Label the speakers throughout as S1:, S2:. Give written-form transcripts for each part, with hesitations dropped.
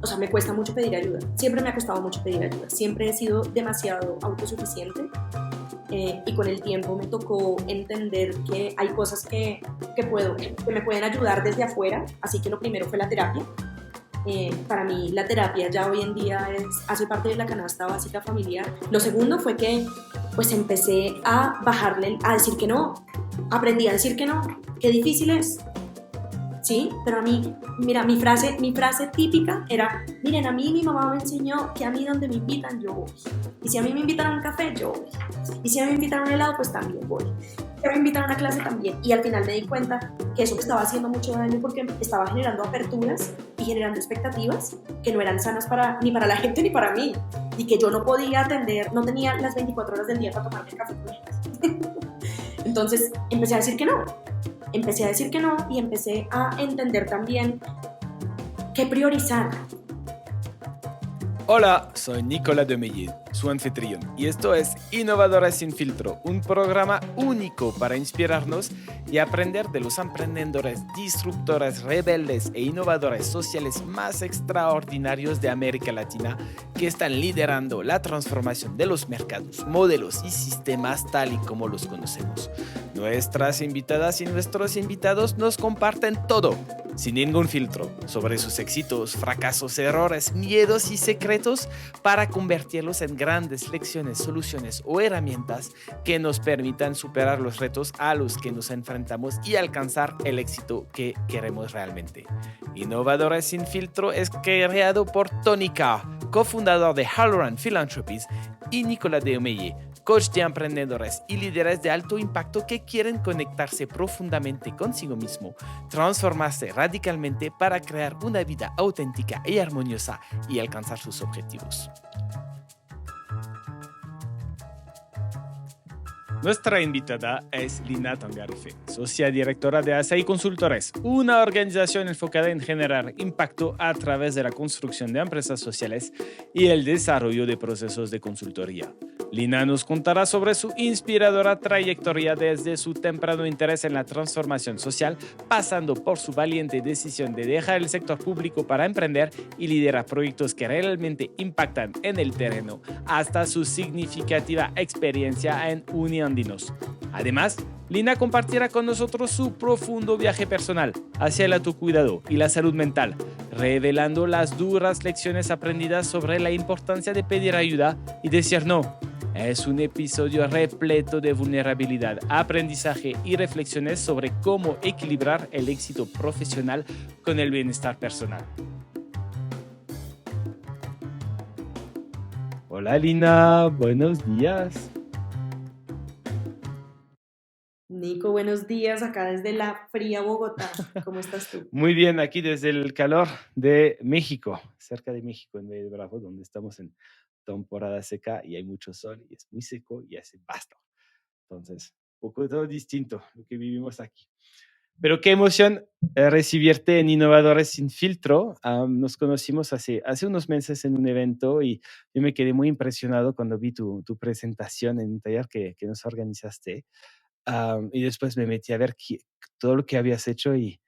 S1: sea, me cuesta mucho pedir ayuda. Siempre me ha costado mucho pedir ayuda. Siempre he sido demasiado autosuficiente. Y con el tiempo me tocó entender que hay cosas que me pueden ayudar desde afuera, así que lo primero fue la terapia. Para mí la terapia ya hoy en día hace parte de la canasta básica familiar. Lo segundo fue que pues empecé a bajarle, a decir que no, aprendí a decir que no, qué difícil es, ¿sí? Pero a mí, mira, mi frase típica era, miren, a mí mi mamá me enseñó que a mí donde me invitan yo voy. Y si a mí me invitan a un café, yo voy. Y si a mí me invitan a un helado, pues también voy. Si me invitan a una clase, también. Y al final me di cuenta que eso me estaba haciendo mucho daño porque estaba generando aperturas y generando expectativas que no eran sanas ni para la gente ni para mí. Y que yo no podía atender, no tenía las 24 horas del día para tomarme el café con ellas. Entonces empecé a decir que no. Empecé a decir que no y empecé a entender también qué priorizar.
S2: Hola, soy Nicolas Demeye, su anfitrión, y esto es Innovadores sin Filtro, un programa único para inspirarnos y aprender de los emprendedores, disruptores, rebeldes e innovadores sociales más extraordinarios de América Latina que están liderando la transformación de los mercados, modelos y sistemas tal y como los conocemos. Nuestras invitadas y nuestros invitados nos comparten todo, sin ningún filtro, sobre sus éxitos, fracasos, errores, miedos y secretos para convertirlos en grandes lecciones, soluciones o herramientas que nos permitan superar los retos a los que nos enfrentamos y alcanzar el éxito que queremos realmente. Innovadores sin Filtro es creado por Tony Carr, cofundador de Halloran Philanthropies, y Nicolas Demeye, coach de emprendedores y líderes de alto impacto que quieren conectarse profundamente consigo mismo, transformarse radicalmente para crear una vida auténtica y armoniosa y alcanzar sus objetivos. Nuestra invitada es Lina Tangarife, socia directora de ASAI Consultores, una organización enfocada en generar impacto a través de la construcción de empresas sociales y el desarrollo de procesos de consultoría. Lina nos contará sobre su inspiradora trayectoria desde su temprano interés en la transformación social, pasando por su valiente decisión de dejar el sector público para emprender y liderar proyectos que realmente impactan en el terreno, hasta su significativa experiencia en Uniandinos. Además, Lina compartirá con nosotros su profundo viaje personal hacia el autocuidado y la salud mental, revelando las duras lecciones aprendidas sobre la importancia de pedir ayuda y decir no. Es un episodio repleto de vulnerabilidad, aprendizaje y reflexiones sobre cómo equilibrar el éxito profesional con el bienestar personal. Hola Lina, buenos días.
S1: Nico, buenos días, acá desde la fría Bogotá. ¿Cómo estás tú?
S2: Muy bien, aquí desde el calor de México, cerca de México, en Valle de Bravo, donde estamos en temporada seca y hay mucho sol y es muy seco y hace pasto. Entonces, un poco todo distinto lo que vivimos aquí. Pero qué emoción recibirte en Innovadores sin Filtro. Nos conocimos hace unos meses en un evento y yo me quedé muy impresionado cuando vi tu presentación en un taller que nos organizaste. Y después me metí a ver todo lo que habías hecho y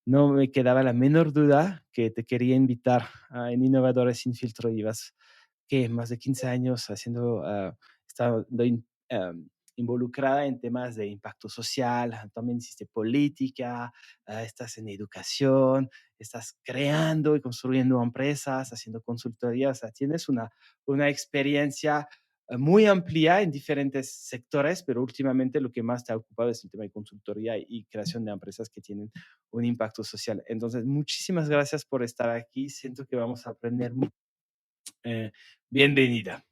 S2: no me quedaba la menor duda que te quería invitar en Innovadores sin Filtro. Llevas, ¿qué? Más de 15 años estando involucrada en temas de impacto social, también hiciste política, estás en educación, estás creando y construyendo empresas, haciendo consultorías, o sea, tienes una experiencia muy amplia en diferentes sectores, pero últimamente lo que más te ha ocupado es el tema de consultoría y creación de empresas que tienen un impacto social. Entonces, muchísimas gracias por estar aquí. Siento que vamos a aprender mucho. Bienvenida.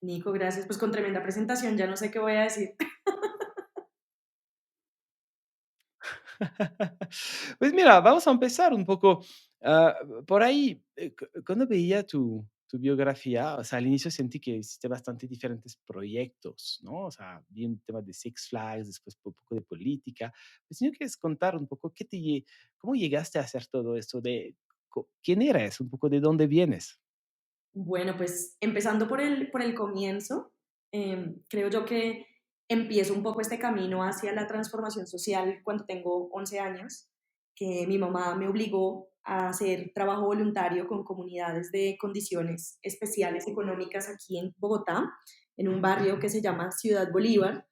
S1: Nico, gracias. Pues con tremenda presentación, ya no sé qué voy a decir.
S2: Pues mira, vamos a empezar un poco por ahí. Cuando veía tu biografía, o sea, al inicio sentí que hiciste bastante diferentes proyectos, ¿no? O sea, vi un tema de Six Flags, después un poco de política. Pues si no quieres contar un poco cómo llegaste a hacer todo esto, quién eres, un poco de dónde vienes.
S1: Bueno, pues empezando por el comienzo, creo yo que empiezo un poco este camino hacia la transformación social cuando tengo 11 años, que mi mamá me obligó a hacer trabajo voluntario con comunidades de condiciones especiales económicas aquí en Bogotá, en un barrio que se llama Ciudad Bolívar,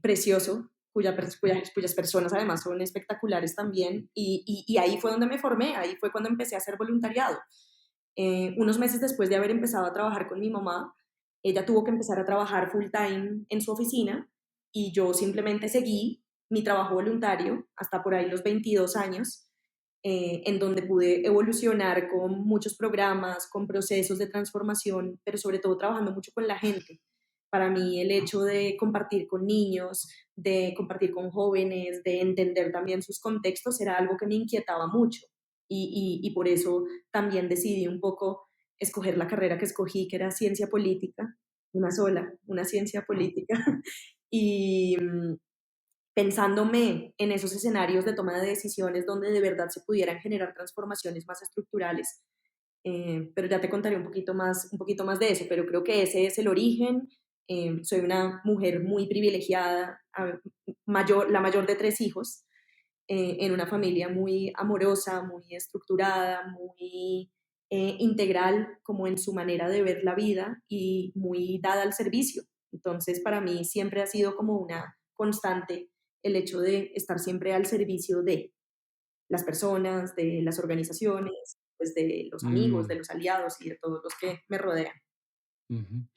S1: precioso, cuyas personas además son espectaculares también. Y ahí fue donde me formé, ahí fue cuando empecé a hacer voluntariado. Unos meses después de haber empezado a trabajar con mi mamá, ella tuvo que empezar a trabajar full time en su oficina y yo simplemente seguí mi trabajo voluntario hasta por ahí los 22 años, en donde pude evolucionar con muchos programas, con procesos de transformación, pero sobre todo trabajando mucho con la gente. Para mí el hecho de compartir con niños, de compartir con jóvenes, de entender también sus contextos era algo que me inquietaba mucho. Y por eso también decidí un poco escoger la carrera que escogí, que era ciencia política, una sola, una ciencia política. Y pensándome en esos escenarios de toma de decisiones donde de verdad se pudieran generar transformaciones más estructurales. Pero ya te contaré un poquito más de eso, pero creo que ese es el origen. Soy una mujer muy privilegiada, la mayor de tres hijos, en una familia muy amorosa, muy estructurada, muy integral como en su manera de ver la vida y muy dada al servicio. Entonces, para mí siempre ha sido como una constante el hecho de estar siempre al servicio de las personas, de las organizaciones, pues de los amigos, de
S2: Mm,
S1: los aliados y de todos los que me rodean.
S2: ujú.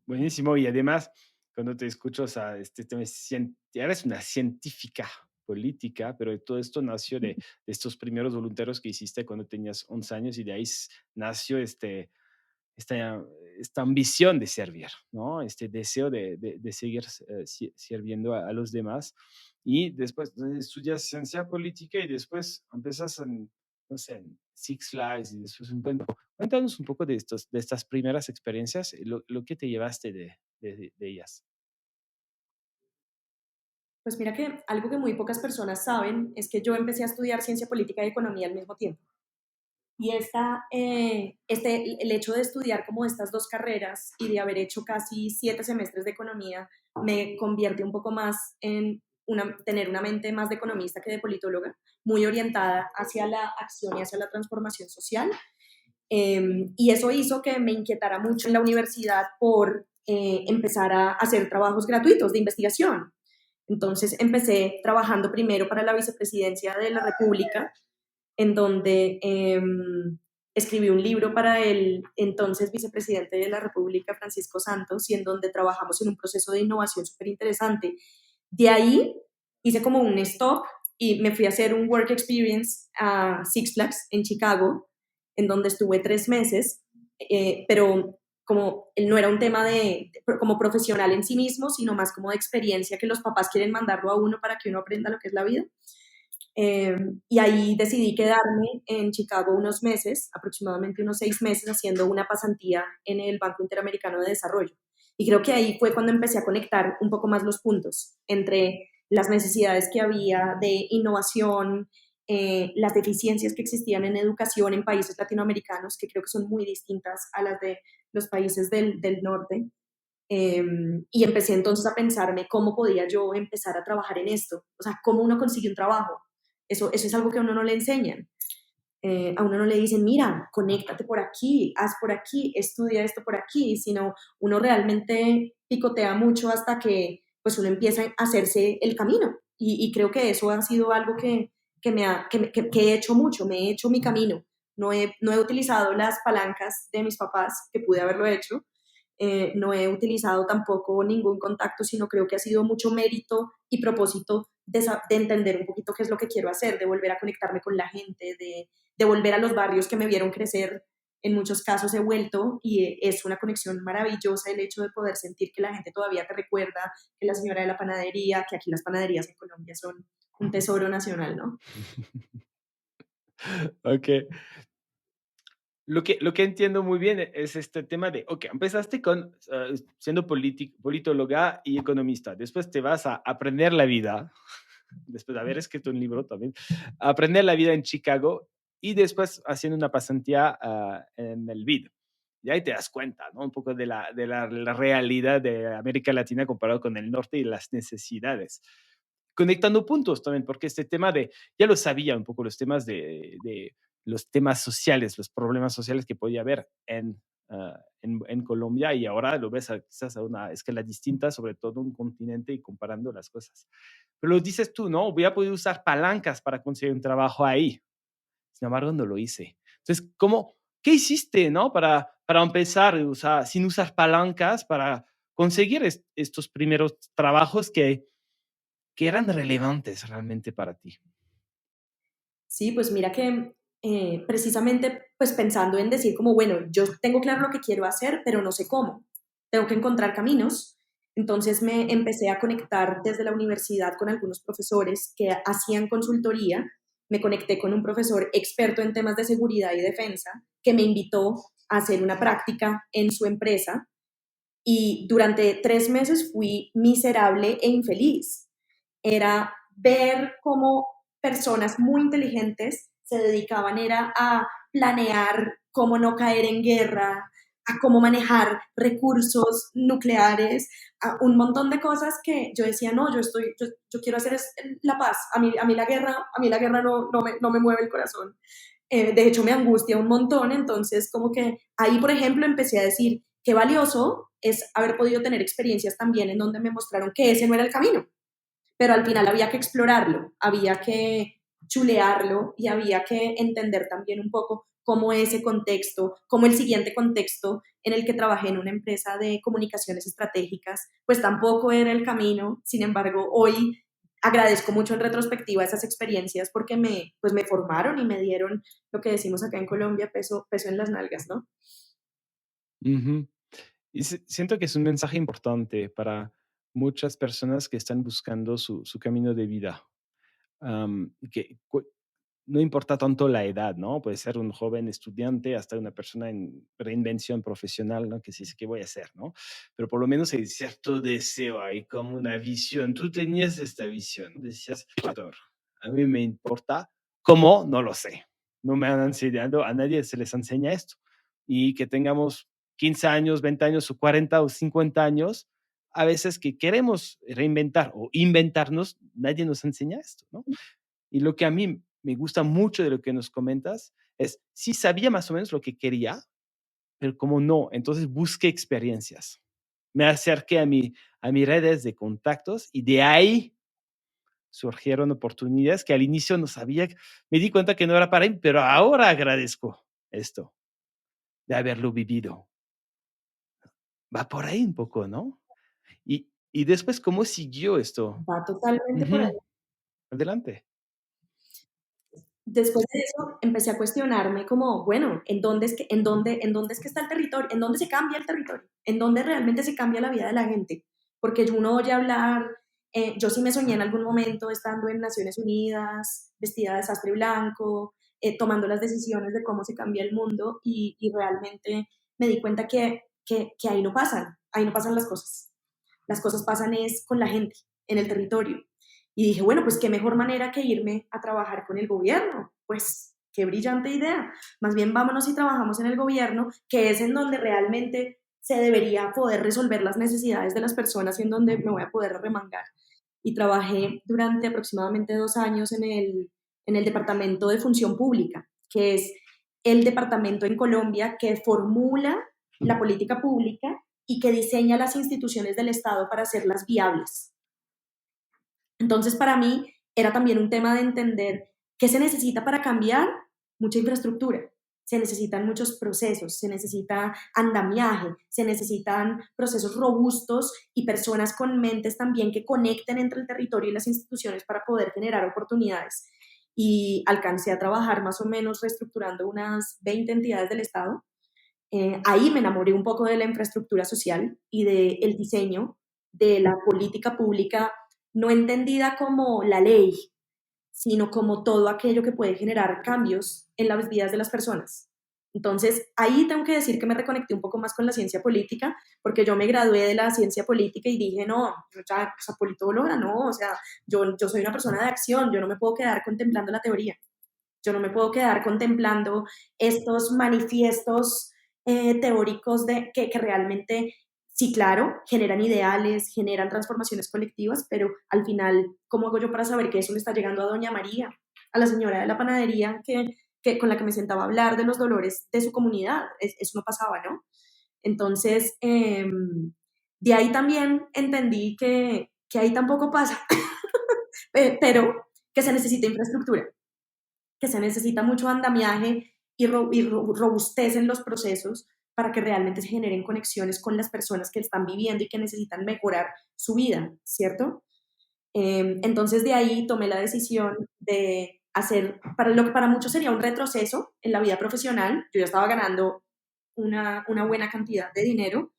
S2: Buenísimo. Y además, cuando te escucho, o sea, tema eres una científica política, pero todo esto nació de estos primeros voluntarios que hiciste cuando tenías 11 años y de ahí nació esta, esta ambición de servir, ¿no? Este deseo de seguir sirviendo a los demás. Y después estudias ciencia política y después empiezas en, no sé, en Six Flags y después cuéntanos un poco de estas primeras experiencias, lo que te llevaste de ellas.
S1: Pues mira que algo que muy pocas personas saben es que yo empecé a estudiar ciencia política y economía al mismo tiempo. Y el hecho de estudiar como estas dos carreras y de haber hecho casi 7 semestres de economía me convierte un poco más en tener una mente más de economista que de politóloga, muy orientada hacia la acción y hacia la transformación social. Y eso hizo que me inquietara mucho en la universidad por empezar a hacer trabajos gratuitos de investigación. Entonces empecé trabajando primero para la vicepresidencia de la República, en donde escribí un libro para el entonces vicepresidente de la República, Francisco Santos, y en donde trabajamos en un proceso de innovación súper interesante. De ahí hice como un stop y me fui a hacer un work experience a Six Flags en Chicago, en donde estuve 3 meses, pero como no era un tema como profesional en sí mismo, sino más como de experiencia que los papás quieren mandarlo a uno para que uno aprenda lo que es la vida. Y ahí decidí quedarme en Chicago unos meses, aproximadamente unos 6 meses, haciendo una pasantía en el Banco Interamericano de Desarrollo. Y creo que ahí fue cuando empecé a conectar un poco más los puntos entre las necesidades que había de innovación, las deficiencias que existían en educación en países latinoamericanos, que creo que son muy distintas a las de los países del norte. Y empecé entonces a pensarme cómo podía yo empezar a trabajar en esto, o sea, cómo uno consigue un trabajo. Eso es algo que a uno no le enseñan. A uno no le dicen, mira, conéctate por aquí, haz por aquí, estudia esto por aquí, sino uno realmente picotea mucho hasta que pues uno empieza a hacerse el camino. Y creo que eso ha sido algo que he hecho mucho, me he hecho mi camino. No he utilizado las palancas de mis papás, que pude haberlo hecho, no he utilizado tampoco ningún contacto, sino creo que ha sido mucho mérito y propósito de entender un poquito qué es lo que quiero hacer, de volver a conectarme con la gente, de volver a los barrios que me vieron crecer. En muchos casos he vuelto y es una conexión maravillosa el hecho de poder sentir que la gente todavía te recuerda, que la señora de la panadería, que aquí las panaderías en Colombia son un tesoro nacional, ¿no?
S2: Ok. Lo que entiendo muy bien es este tema de, ok, empezaste con siendo politóloga y economista, después te vas a aprender la vida, después de haber escrito un libro también, a aprender la vida en Chicago y después haciendo una pasantía en el BID. Y ahí te das cuenta, ¿no? Un poco de la realidad de América Latina comparado con el norte y las necesidades. conectando puntos también, porque este tema de, ya lo sabía un poco, los temas de los temas sociales, los problemas sociales que podía haber en Colombia y ahora lo ves quizás a una escala distinta, sobre todo un continente y comparando las cosas. Pero lo dices tú, ¿no? Voy a poder usar palancas para conseguir un trabajo ahí. Sin embargo, no lo hice. Entonces, ¿qué hiciste, no? Para empezar, sin usar palancas, para conseguir estos primeros trabajos que eran relevantes realmente para ti.
S1: Sí, pues mira que precisamente pues pensando en decir como, bueno, yo tengo claro lo que quiero hacer, pero no sé cómo. Tengo que encontrar caminos. Entonces me empecé a conectar desde la universidad con algunos profesores que hacían consultoría. Me conecté con un profesor experto en temas de seguridad y defensa que me invitó a hacer una práctica en su empresa y durante 3 meses fui miserable e infeliz. Era ver cómo personas muy inteligentes se dedicaban era a planear cómo no caer en guerra, a cómo manejar recursos nucleares, a un montón de cosas que yo decía, no, yo quiero hacer la paz, a mí la guerra no me mueve el corazón. De hecho, me angustia un montón, entonces como que ahí, por ejemplo, empecé a decir, qué valioso es haber podido tener experiencias también en donde me mostraron que ese no era el camino, pero al final había que explorarlo, había que chulearlo y había que entender también un poco cómo ese contexto, cómo el siguiente contexto en el que trabajé en una empresa de comunicaciones estratégicas, pues tampoco era el camino. Sin embargo, hoy agradezco mucho en retrospectiva esas experiencias porque pues me formaron y me dieron lo que decimos acá en Colombia, peso en las nalgas, ¿no?
S2: Ujú. Y siento que es un mensaje importante para muchas personas que están buscando su camino de vida. Y no importa tanto la edad, ¿no? Puede ser un joven estudiante hasta una persona en reinvención profesional, ¿no? Que se dice, ¿qué voy a hacer, no? Pero por lo menos hay cierto deseo, hay como una visión. Tú tenías esta visión, decías, "Doctor, a mí me importa, ¿cómo? No lo sé. No me han enseñado, a nadie se les enseña esto. Y que tengamos 15 años, 20 años o 40 o 50 años, a veces que queremos reinventar o inventarnos, nadie nos enseña esto, ¿no? Y lo que a mí me gusta mucho de lo que nos comentas es, sí sabía más o menos lo que quería, pero como no, entonces busqué experiencias. Me acerqué a mis redes de contactos y de ahí surgieron oportunidades que al inicio no sabía, me di cuenta que no era para mí, pero ahora agradezco esto, de haberlo vivido. Va por ahí un poco, ¿no? Y después, ¿cómo siguió esto?
S1: Va totalmente por ahí.
S2: Ujú. Adelante.
S1: Después de eso empecé a cuestionarme como, bueno, ¿en dónde es que está el territorio? ¿En dónde se cambia el territorio? ¿En dónde realmente se cambia la vida de la gente? Porque uno oye hablar, yo sí me soñé en algún momento estando en Naciones Unidas, vestida de sastre blanco, tomando las decisiones de cómo se cambia el mundo y realmente me di cuenta que ahí no pasan las cosas. Las cosas pasan es con la gente, en el territorio. Y dije, bueno, pues qué mejor manera que irme a trabajar con el gobierno. Pues qué brillante idea. Más bien vámonos y trabajamos en el gobierno, que es en donde realmente se debería poder resolver las necesidades de las personas y en donde me voy a poder remangar. Y trabajé durante aproximadamente 2 años en el Departamento de Función Pública, que es el departamento en Colombia que formula la política pública y que diseña las instituciones del Estado para hacerlas viables. Entonces, para mí era también un tema de entender qué se necesita para cambiar mucha infraestructura. Se necesitan muchos procesos, se necesita andamiaje, se necesitan procesos robustos y personas con mentes también que conecten entre el territorio y las instituciones para poder generar oportunidades. Y alcancé a trabajar más o menos reestructurando unas 20 entidades del Estado. Ahí me enamoré un poco de la infraestructura social y del diseño de la política pública, no entendida como la ley, sino como todo aquello que puede generar cambios en las vidas de las personas. Entonces, ahí tengo que decir que me reconecté un poco más con la ciencia política, porque yo me gradué de la ciencia política y dije, no, yo ya, o sea, politóloga, no, o sea, yo soy una persona de acción, yo no me puedo quedar contemplando la teoría. Yo no me puedo quedar contemplando estos manifiestos teóricos que realmente sí, claro, generan ideales, generan transformaciones colectivas, pero al final, ¿cómo hago yo para saber que eso le está llegando a doña María, a la señora de la panadería con la que me sentaba a hablar de los dolores de su comunidad? Eso no pasaba, ¿no? Entonces, de ahí también entendí que ahí tampoco pasa, pero que se necesita infraestructura, que se necesita mucho andamiaje y robustez en los procesos para que realmente se generen conexiones con las personas que están viviendo y que necesitan mejorar su vida, ¿cierto? Entonces de ahí tomé la decisión de hacer, para lo que para muchos sería un retroceso en la vida profesional, yo ya estaba ganando una buena cantidad de dinero,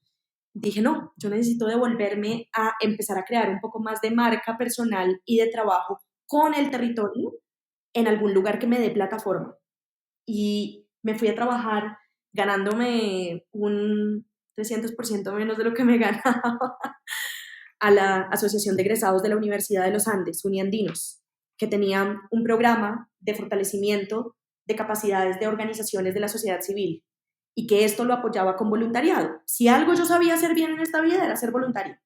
S1: dije, no, yo necesito devolverme a empezar a crear un poco más de marca personal y de trabajo con el territorio en algún lugar que me dé plataforma. Y me fui a trabajar ganándome un 300% menos de lo que me ganaba a la Asociación de Egresados de la Universidad de los Andes, Uniandinos, que tenían un programa de fortalecimiento de capacidades de organizaciones de la sociedad civil y que esto lo apoyaba con voluntariado. Si algo yo sabía hacer bien en esta vida era ser voluntario.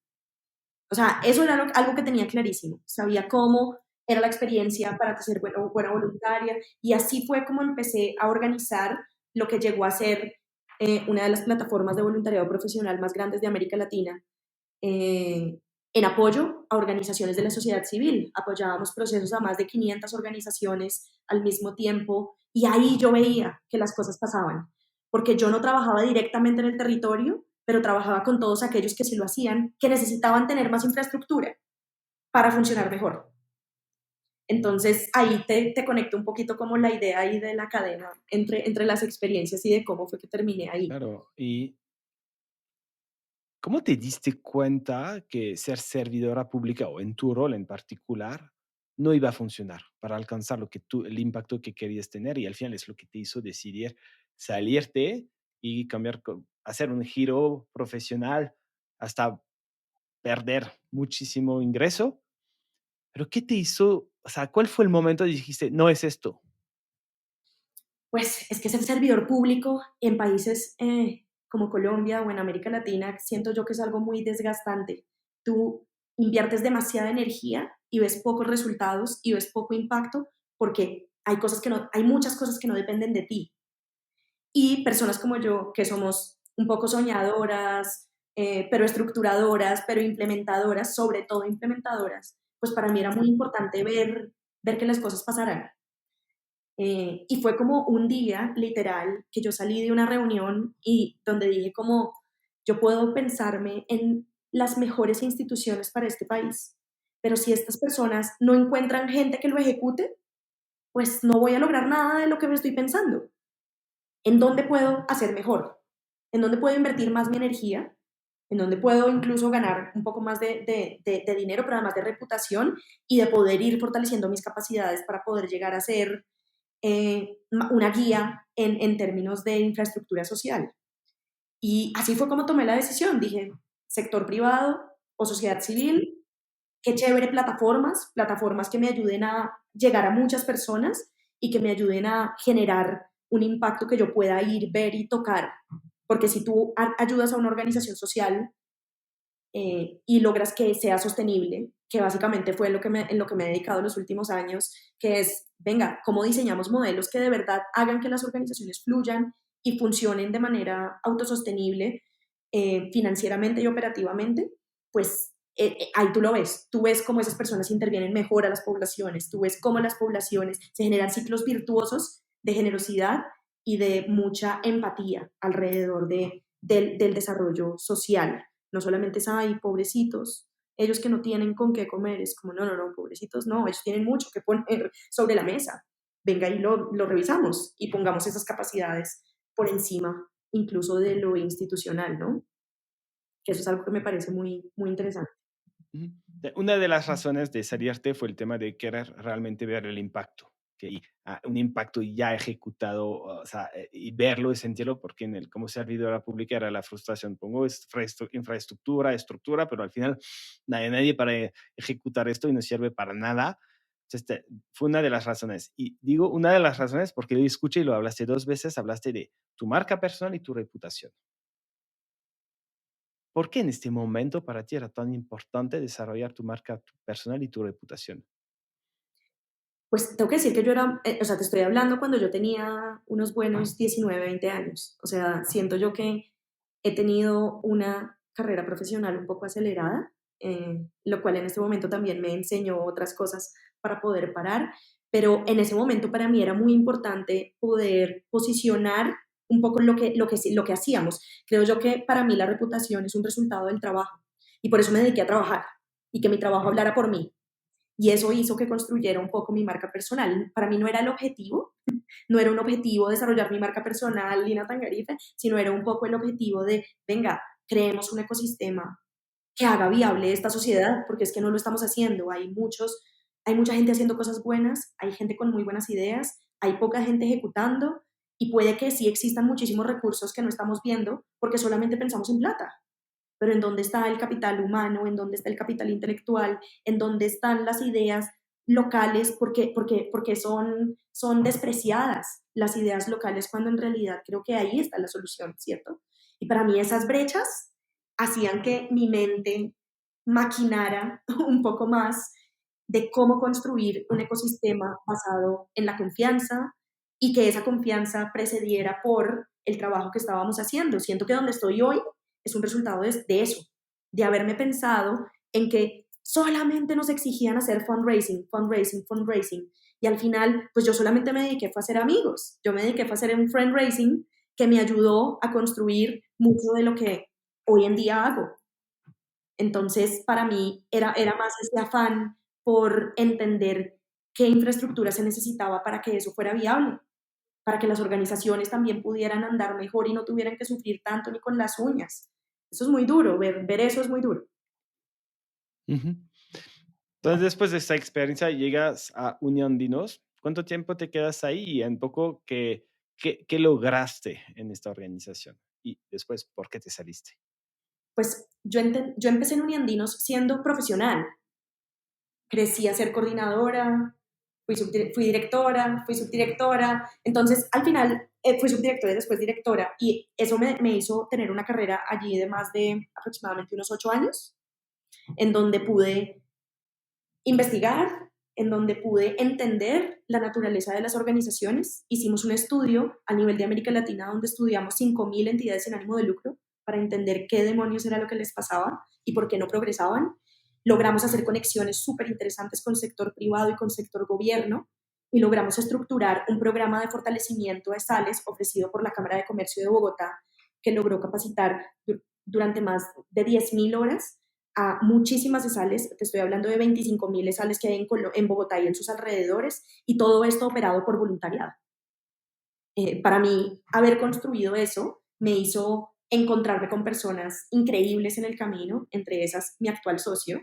S1: O sea, eso era algo que tenía clarísimo. Sabía cómo era la experiencia para ser buena voluntaria y así fue como empecé a organizar lo que llegó a ser una de las plataformas de voluntariado profesional más grandes de América Latina, en apoyo a organizaciones de la sociedad civil. Apoyábamos procesos a más de 500 organizaciones al mismo tiempo y ahí yo veía que las cosas pasaban, porque yo no trabajaba directamente en el territorio, pero trabajaba con todos aquellos que sí lo hacían, que necesitaban tener más infraestructura para funcionar mejor. Entonces ahí te conecto un poquito como la idea ahí de la cadena entre las experiencias y de cómo fue que terminé ahí.
S2: Claro, y ¿cómo te diste cuenta que ser servidora pública o en tu rol en particular no iba a funcionar para alcanzar lo que tú, el impacto que querías tener y al final es lo que te hizo decidir salirte y cambiar, hacer un giro profesional hasta perder muchísimo ingreso? Pero ¿qué te hizo? O sea, ¿cuál fue el momento y dijiste, no es esto?
S1: Pues es que ser servidor público en países como Colombia o en América Latina, siento yo que es algo muy desgastante. Tú inviertes demasiada energía y ves pocos resultados y ves poco impacto porque hay muchas cosas que no dependen de ti. Y personas como yo, que somos un poco soñadoras, pero estructuradoras, pero implementadoras, sobre todo implementadoras, pues para mí era muy importante ver que las cosas pasaran. Y fue como un día, literal, que yo salí de una reunión y donde dije como, yo puedo pensarme en las mejores instituciones para este país, pero si estas personas no encuentran gente que lo ejecute, pues no voy a lograr nada de lo que me estoy pensando. ¿En dónde puedo hacer mejor? ¿En dónde puedo invertir más mi energía? ¿En dónde puedo incluso ganar un poco más de dinero, pero además de reputación y de poder ir fortaleciendo mis capacidades para poder llegar a ser una guía en términos de infraestructura social? Y así fue como tomé la decisión. Dije, sector privado o sociedad civil, qué chévere plataformas que me ayuden a llegar a muchas personas y que me ayuden a generar un impacto que yo pueda ir, ver y tocar. Porque si tú ayudas a una organización social y logras que sea sostenible, que básicamente fue en lo que me he dedicado los últimos años, que es, venga, cómo diseñamos modelos que de verdad hagan que las organizaciones fluyan y funcionen de manera autosostenible financieramente y operativamente, pues ahí tú ves cómo esas personas intervienen mejor a las poblaciones, tú ves cómo las poblaciones se generan ciclos virtuosos de generosidad y de mucha empatía alrededor del desarrollo social. No solamente es, ay, pobrecitos, ellos que no tienen con qué comer, es como, no, no, no, pobrecitos, no, ellos tienen mucho que poner sobre la mesa. Venga y lo revisamos y pongamos esas capacidades por encima incluso de lo institucional, ¿no? Que eso es algo que me parece muy, muy interesante.
S2: Ujú. Una de las razones de salirte fue el tema de querer realmente ver el impacto, que un impacto ya ejecutado, o sea, y verlo y sentirlo, porque en el como servidora pública era la frustración. Pongo infraestructura, estructura, pero al final nadie para ejecutar esto y no sirve para nada. Entonces, fue una de las razones. Y digo una de las razones porque lo escuché y lo hablaste dos veces, hablaste de tu marca personal y tu reputación. ¿Por qué en este momento para ti era tan importante desarrollar tu marca personal y tu reputación?
S1: Pues tengo que decir que yo era, o sea, te estoy hablando cuando yo tenía unos buenos 19, 20 años. O sea, siento yo que he tenido una carrera profesional un poco acelerada, lo cual en este momento también me enseñó otras cosas para poder parar, pero en ese momento para mí era muy importante poder posicionar un poco lo que hacíamos. Creo yo que para mí la reputación es un resultado del trabajo y por eso me dediqué a trabajar y que mi trabajo hablara por mí. Y eso hizo que construyera un poco mi marca personal. Para mí no era el objetivo, no era un objetivo desarrollar mi marca personal, Lina Tangarife, sino era un poco el objetivo de, venga, creemos un ecosistema que haga viable esta sociedad, porque es que no lo estamos haciendo. Hay mucha gente haciendo cosas buenas, hay gente con muy buenas ideas, hay poca gente ejecutando y puede que sí existan muchísimos recursos que no estamos viendo porque solamente pensamos en plata, pero ¿en dónde está el capital humano? ¿En dónde está el capital intelectual? ¿En dónde están las ideas locales? Porque son despreciadas las ideas locales cuando en realidad creo que ahí está la solución, ¿cierto? Y para mí esas brechas hacían que mi mente maquinara un poco más de cómo construir un ecosistema basado en la confianza y que esa confianza precediera por el trabajo que estábamos haciendo. Siento que donde estoy hoy es un resultado de eso, de haberme pensado en que solamente nos exigían hacer fundraising, fundraising, fundraising. Y al final, pues yo solamente me dediqué fue a hacer amigos. Yo me dediqué fue a hacer un fundraising que me ayudó a construir mucho de lo que hoy en día hago. Entonces, para mí era más ese afán por entender qué infraestructura se necesitaba para que eso fuera viable, para que las organizaciones también pudieran andar mejor y no tuvieran que sufrir tanto ni con las uñas. Eso es muy duro, ver eso es muy duro.
S2: Ujú. Entonces, después de esta experiencia, llegas a Unión Dinos. ¿Cuánto tiempo te quedas ahí? Y un poco, ¿qué lograste en esta organización? Y después, ¿por qué te saliste?
S1: Pues yo empecé en Uniandinos siendo profesional. Crecí a ser coordinadora, fui directora, fui subdirectora. Entonces, al final, fui subdirectora y después directora. Y eso me hizo tener una carrera allí de más de aproximadamente unos 8 años, en donde pude investigar, en donde pude entender la naturaleza de las organizaciones. Hicimos un estudio a nivel de América Latina donde estudiamos 5.000 entidades sin ánimo de lucro para entender qué demonios era lo que les pasaba y por qué no progresaban. Logramos hacer conexiones súper interesantes con sector privado y con sector gobierno y logramos estructurar un programa de fortalecimiento de sales ofrecido por la Cámara de Comercio de Bogotá que logró capacitar durante más de 10.000 horas a muchísimas sales, te estoy hablando de 25.000 sales que hay en Bogotá y en sus alrededores, y todo esto operado por voluntariado. Para mí, haber construido eso me hizo encontrarme con personas increíbles en el camino, entre esas mi actual socio,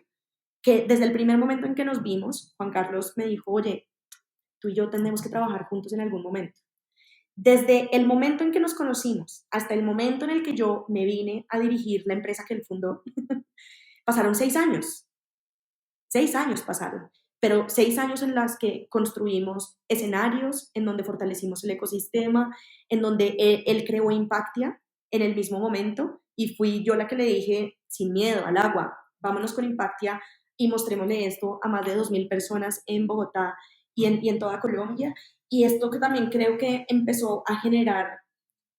S1: que desde el primer momento en que nos vimos, Juan Carlos me dijo, oye, tú y yo tenemos que trabajar juntos en algún momento. Desde el momento en que nos conocimos hasta el momento en el que yo me vine a dirigir la empresa que él fundó, pasaron 6 años. 6 años pasaron, pero 6 años en las que construimos escenarios, en donde fortalecimos el ecosistema, en donde él creó Impactia en el mismo momento y fui yo la que le dije, sin miedo al agua, vámonos con Impactia y mostrémosle esto a más de 2.000 personas en Bogotá y en toda Colombia. Y esto que también creo que empezó a generar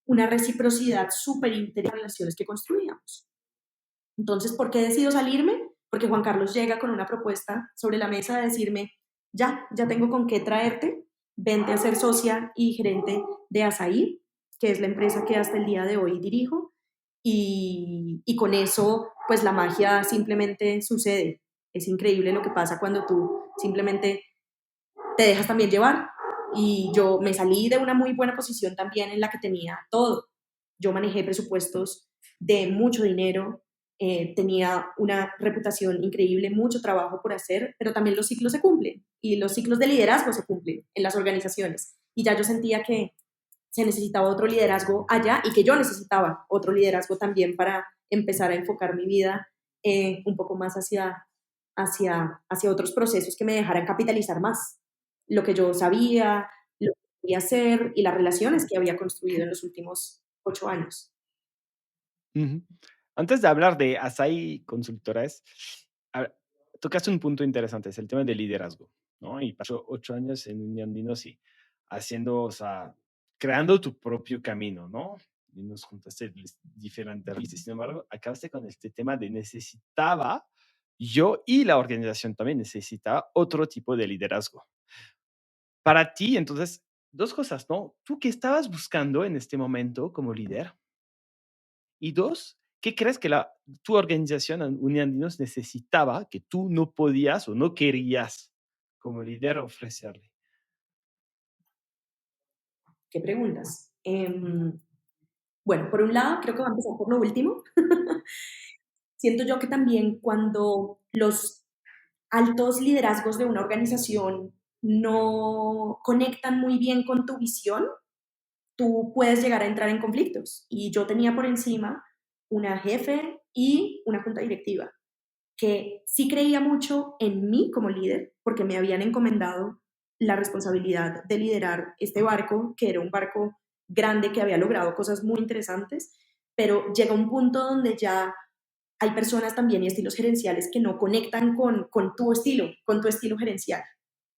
S1: una reciprocidad súper interesante en las relaciones que construíamos. Entonces, ¿por qué decido salirme? Porque Juan Carlos llega con una propuesta sobre la mesa de decirme, ya tengo con qué traerte, vente a ser socia y gerente de Asaí, que es la empresa que hasta el día de hoy dirijo, y con eso, pues la magia simplemente sucede. Es increíble lo que pasa cuando tú simplemente te dejas también llevar. Y yo me salí de una muy buena posición también en la que tenía todo. Yo manejé presupuestos de mucho dinero, tenía una reputación increíble, mucho trabajo por hacer, pero también los ciclos se cumplen y los ciclos de liderazgo se cumplen en las organizaciones. Y ya yo sentía que se necesitaba otro liderazgo allá y que yo necesitaba otro liderazgo también para empezar a enfocar mi vida un poco más hacia otros procesos que me dejaran capitalizar más lo que yo sabía, lo que quería hacer y las relaciones que había construido en los últimos 8 años.
S2: Ujú. Antes de hablar de Asai Consultores, a ver, tocaste un punto interesante, es el tema del liderazgo, ¿no? Y pasó 8 años en Uniandinos y haciendo, o sea, creando tu propio camino, ¿no? Y nos juntaste diferentes listas. Sin embargo, acabaste con este tema de necesitaba, yo y la organización también necesitaba otro tipo de liderazgo. Para ti, entonces, dos cosas, ¿no? ¿Tú qué estabas buscando en este momento como líder? Y dos, ¿qué crees que tu organización, Uniandinos, necesitaba que tú no podías o no querías como líder ofrecerle?
S1: ¿Qué preguntas? Bueno, por un lado, creo que va a empezar por lo último. Siento yo que también cuando los altos liderazgos de una organización no conectan muy bien con tu visión, tú puedes llegar a entrar en conflictos. Y yo tenía por encima una jefe y una junta directiva que sí creía mucho en mí como líder, porque me habían encomendado la responsabilidad de liderar este barco, que era un barco grande que había logrado cosas muy interesantes, pero llega un punto donde ya hay personas también y estilos gerenciales que no conectan con tu estilo gerencial.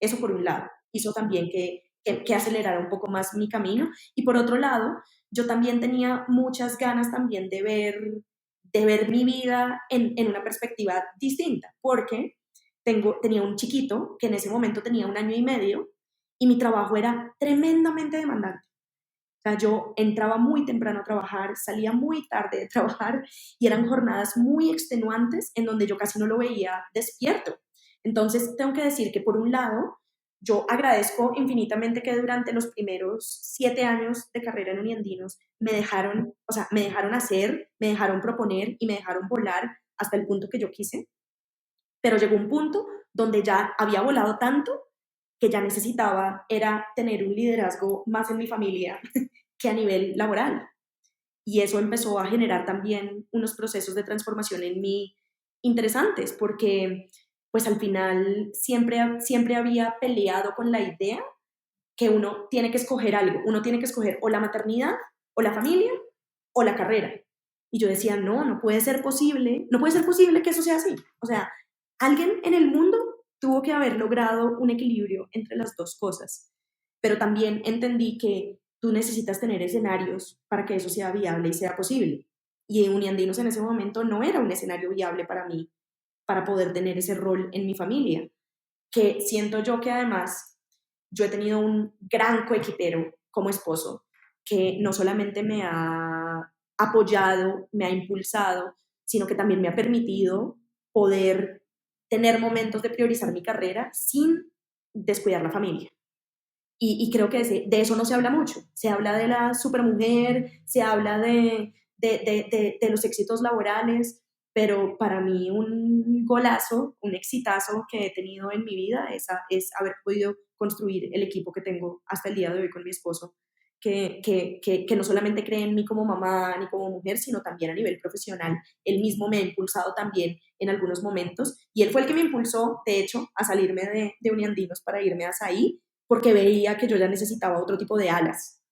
S1: Eso por un lado, hizo también que acelerara un poco más mi camino. Y por otro lado, yo también tenía muchas ganas también de ver mi vida en una perspectiva distinta, porque tenía un chiquito que en ese momento tenía 1 año y medio y mi trabajo era tremendamente demandante. O sea, yo entraba muy temprano a trabajar, salía muy tarde de trabajar y eran jornadas muy extenuantes en donde yo casi no lo veía despierto. Entonces, tengo que decir que por un lado, yo agradezco infinitamente que durante los primeros 7 años de carrera en Uniandinos me dejaron, o sea, me dejaron hacer, me dejaron proponer y me dejaron volar hasta el punto que yo quise, pero llegó un punto donde ya había volado tanto que ya necesitaba era tener un liderazgo más en mi familia que a nivel laboral. Y eso empezó a generar también unos procesos de transformación en mí interesantes, porque pues al final siempre había peleado con la idea que uno tiene que escoger algo, uno tiene que escoger o la maternidad, o la familia, o la carrera. Y yo decía, no, no puede ser posible, no puede ser posible que eso sea así. O sea, alguien en el mundo tuvo que haber logrado un equilibrio entre las dos cosas. Pero también entendí que tú necesitas tener escenarios para que eso sea viable y sea posible. Y Uniandinos en ese momento no era un escenario viable para mí, para poder tener ese rol en mi familia, que siento yo que además yo he tenido un gran coequipero como esposo que no solamente me ha apoyado, me ha impulsado, sino que también me ha permitido poder tener momentos de priorizar mi carrera sin descuidar la familia. Y creo que de eso no se habla mucho. Se habla de la supermujer, se habla de los éxitos laborales, pero para mí un golazo, un exitazo que he tenido en mi vida es haber podido construir el equipo que tengo hasta el día de hoy con mi esposo, que no solamente cree en mí como mamá ni como mujer, sino también a nivel profesional. Él mismo me ha impulsado también en algunos momentos y él fue el que me impulsó, de hecho, a salirme de Uniandinos para irme a SAI porque veía que yo ya necesitaba otro tipo de alas.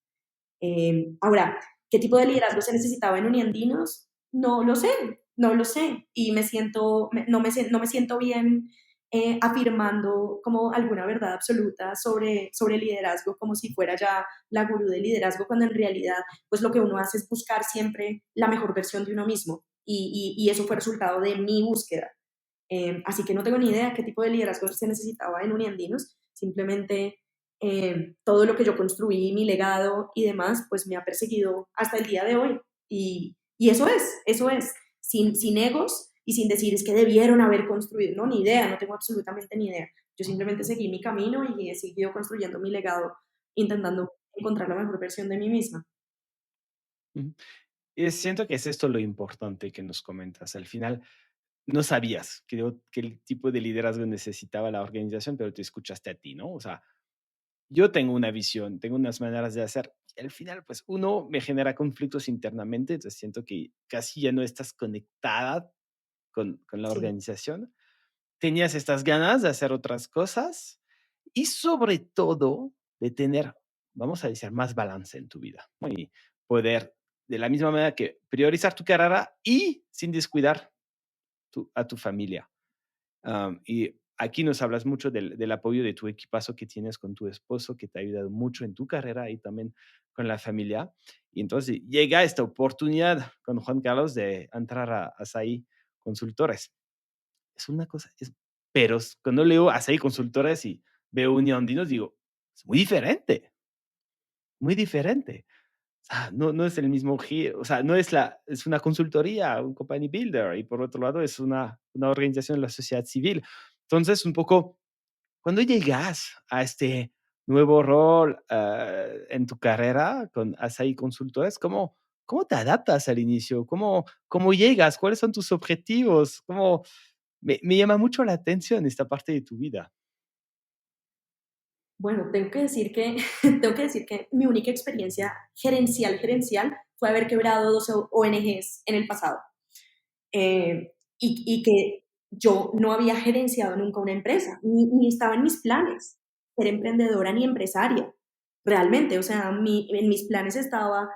S1: Ahora, ¿qué tipo de liderazgo se necesitaba en Uniandinos? No lo sé, no lo sé. Y no me siento bien afirmando como alguna verdad absoluta sobre liderazgo, como si fuera ya la gurú del liderazgo, cuando en realidad pues lo que uno hace es buscar siempre la mejor versión de uno mismo. Y eso fue resultado de mi búsqueda. Así que no tengo ni idea qué tipo de liderazgo se necesitaba en Uniandinos, simplemente todo lo que yo construí, mi legado y demás, pues me ha perseguido hasta el día de hoy. Y eso es, sin egos y sin decir es que debieron haber construido, no, ni idea, no tengo absolutamente ni idea. Yo simplemente seguí mi camino y he seguido construyendo mi legado, intentando encontrar la mejor versión de mí misma.
S2: Ujú. Y siento que es esto lo importante que nos comentas. Al final, no sabías que el tipo de liderazgo necesitaba la organización, pero te escuchaste a ti, ¿no? O sea, yo tengo una visión, tengo unas maneras de hacer. Y al final, pues uno me genera conflictos internamente, entonces siento que casi ya no estás conectada con la
S1: Sí,
S2: organización. Tenías estas ganas de hacer otras cosas y sobre todo de tener, vamos a decir, más balance en tu vida, ¿no? Y poder de la misma manera que priorizar tu carrera y sin descuidar a tu familia. Y aquí nos hablas mucho del apoyo de tu equipazo que tienes con tu esposo, que te ha ayudado mucho en tu carrera y también con la familia. Y entonces llega esta oportunidad con Juan Carlos de entrar a SAI Consultores. Es una cosa, pero cuando leo SAI Consultores y veo Unión Andinos, digo, es muy diferente, muy diferente. No es el mismo giro, o sea, no es es una consultoría, un company builder, y por otro lado es una organización de la sociedad civil. Entonces, un poco, cuando llegas a este nuevo rol en tu carrera con Asai Consultores, ¿cómo te adaptas al inicio? ¿Cómo llegas? ¿Cuáles son tus objetivos? Me llama mucho la atención esta parte de tu vida.
S1: Bueno, tengo que decir que, tengo que decir que mi única experiencia gerencial fue haber quebrado 12 ONGs en el pasado. Y que yo no había gerenciado nunca una empresa, ni estaba en mis planes ser emprendedora ni empresaria, realmente. O sea, en mis planes estaba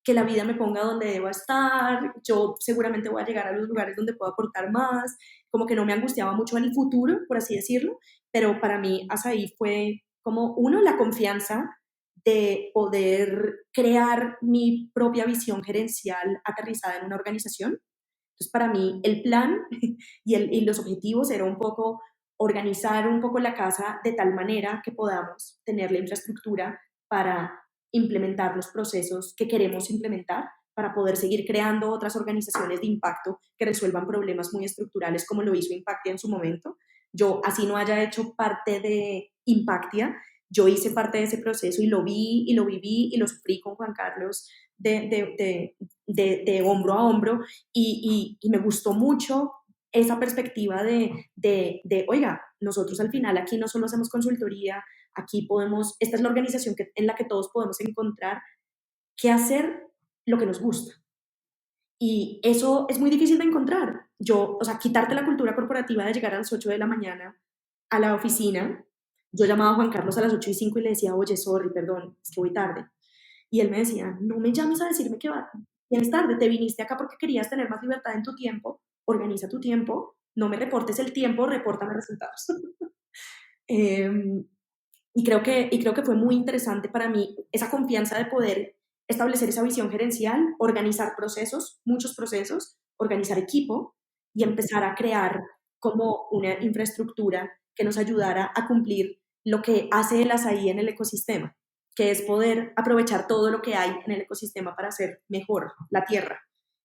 S1: que la vida me ponga donde deba estar, yo seguramente voy a llegar a los lugares donde puedo aportar más, como que no me angustiaba mucho el futuro, por así decirlo, pero para mí Asaí fue como, uno, la confianza de poder crear mi propia visión gerencial aterrizada en una organización. Entonces, para mí, el plan y los objetivos era un poco organizar un poco la casa de tal manera que podamos tener la infraestructura para implementar los procesos que queremos implementar, para poder seguir creando otras organizaciones de impacto que resuelvan problemas muy estructurales como lo hizo Impactia en su momento. Yo, así no haya hecho parte de Impactia, yo hice parte de ese proceso y lo vi y lo viví y lo sufrí con Juan Carlos de hombro a hombro y me gustó mucho esa perspectiva oiga, nosotros al final aquí no solo hacemos consultoría, aquí podemos, esta es la organización en la que todos podemos encontrar qué hacer lo que nos gusta. Y eso es muy difícil de encontrar. O sea, quitarte la cultura corporativa de llegar a las 8 de la mañana a la oficina. Yo llamaba a Juan Carlos a las 8:05 y le decía, oye, sorry, perdón, es que voy tarde. Y él me decía, no me llames a decirme que vienes tarde, te viniste acá porque querías tener más libertad en tu tiempo, organiza tu tiempo, no me reportes el tiempo, repórtame resultados. eh, y creo que fue muy interesante para mí esa confianza de poder establecer esa visión gerencial, organizar procesos, muchos procesos, organizar equipo y empezar a crear como una infraestructura que nos ayudara a cumplir lo que hace el Asaí en el ecosistema, que es poder aprovechar todo lo que hay en el ecosistema para hacer mejor la tierra.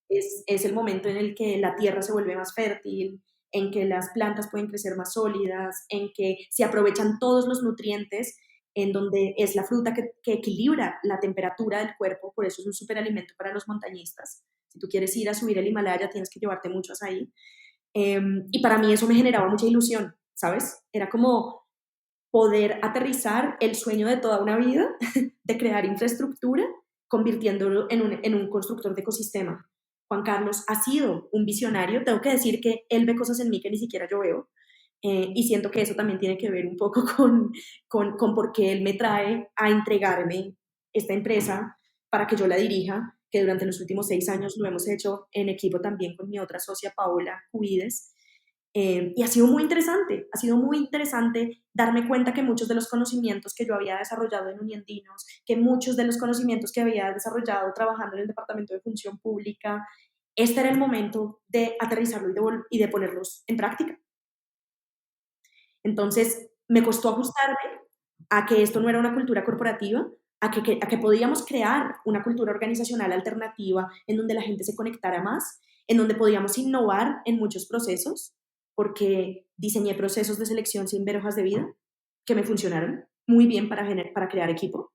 S1: Es el momento en el que la tierra se vuelve más fértil, en que las plantas pueden crecer más sólidas, en que se aprovechan todos los nutrientes, en donde es la fruta que equilibra la temperatura del cuerpo, por eso es un superalimento para los montañistas. Si tú quieres ir a subir el Himalaya, tienes que llevarte mucho azaí. Y para mí eso me generaba mucha ilusión, ¿sabes? Era como poder aterrizar el sueño de toda una vida de crear infraestructura, convirtiéndolo en un constructor de ecosistema. Juan Carlos ha sido un visionario, tengo que decir que él ve cosas en mí que ni siquiera yo veo, y siento que eso también tiene que ver un poco con por qué él me trae a entregarme esta empresa para que yo la dirija, que durante los últimos 6 años lo hemos hecho en equipo también con mi otra socia Paola Cuides. Y ha sido muy interesante darme cuenta que muchos de los conocimientos que yo había desarrollado en Uniandinos, que muchos de los conocimientos que había desarrollado trabajando en el Departamento de Función Pública, este era el momento de aterrizarlo y de ponerlos en práctica. Entonces, me costó ajustarme a que esto no era una cultura corporativa, a que podíamos crear una cultura organizacional alternativa en donde la gente se conectara más, en donde podíamos innovar en muchos procesos, porque diseñé procesos de selección sin ver hojas de vida que me funcionaron muy bien para crear equipo,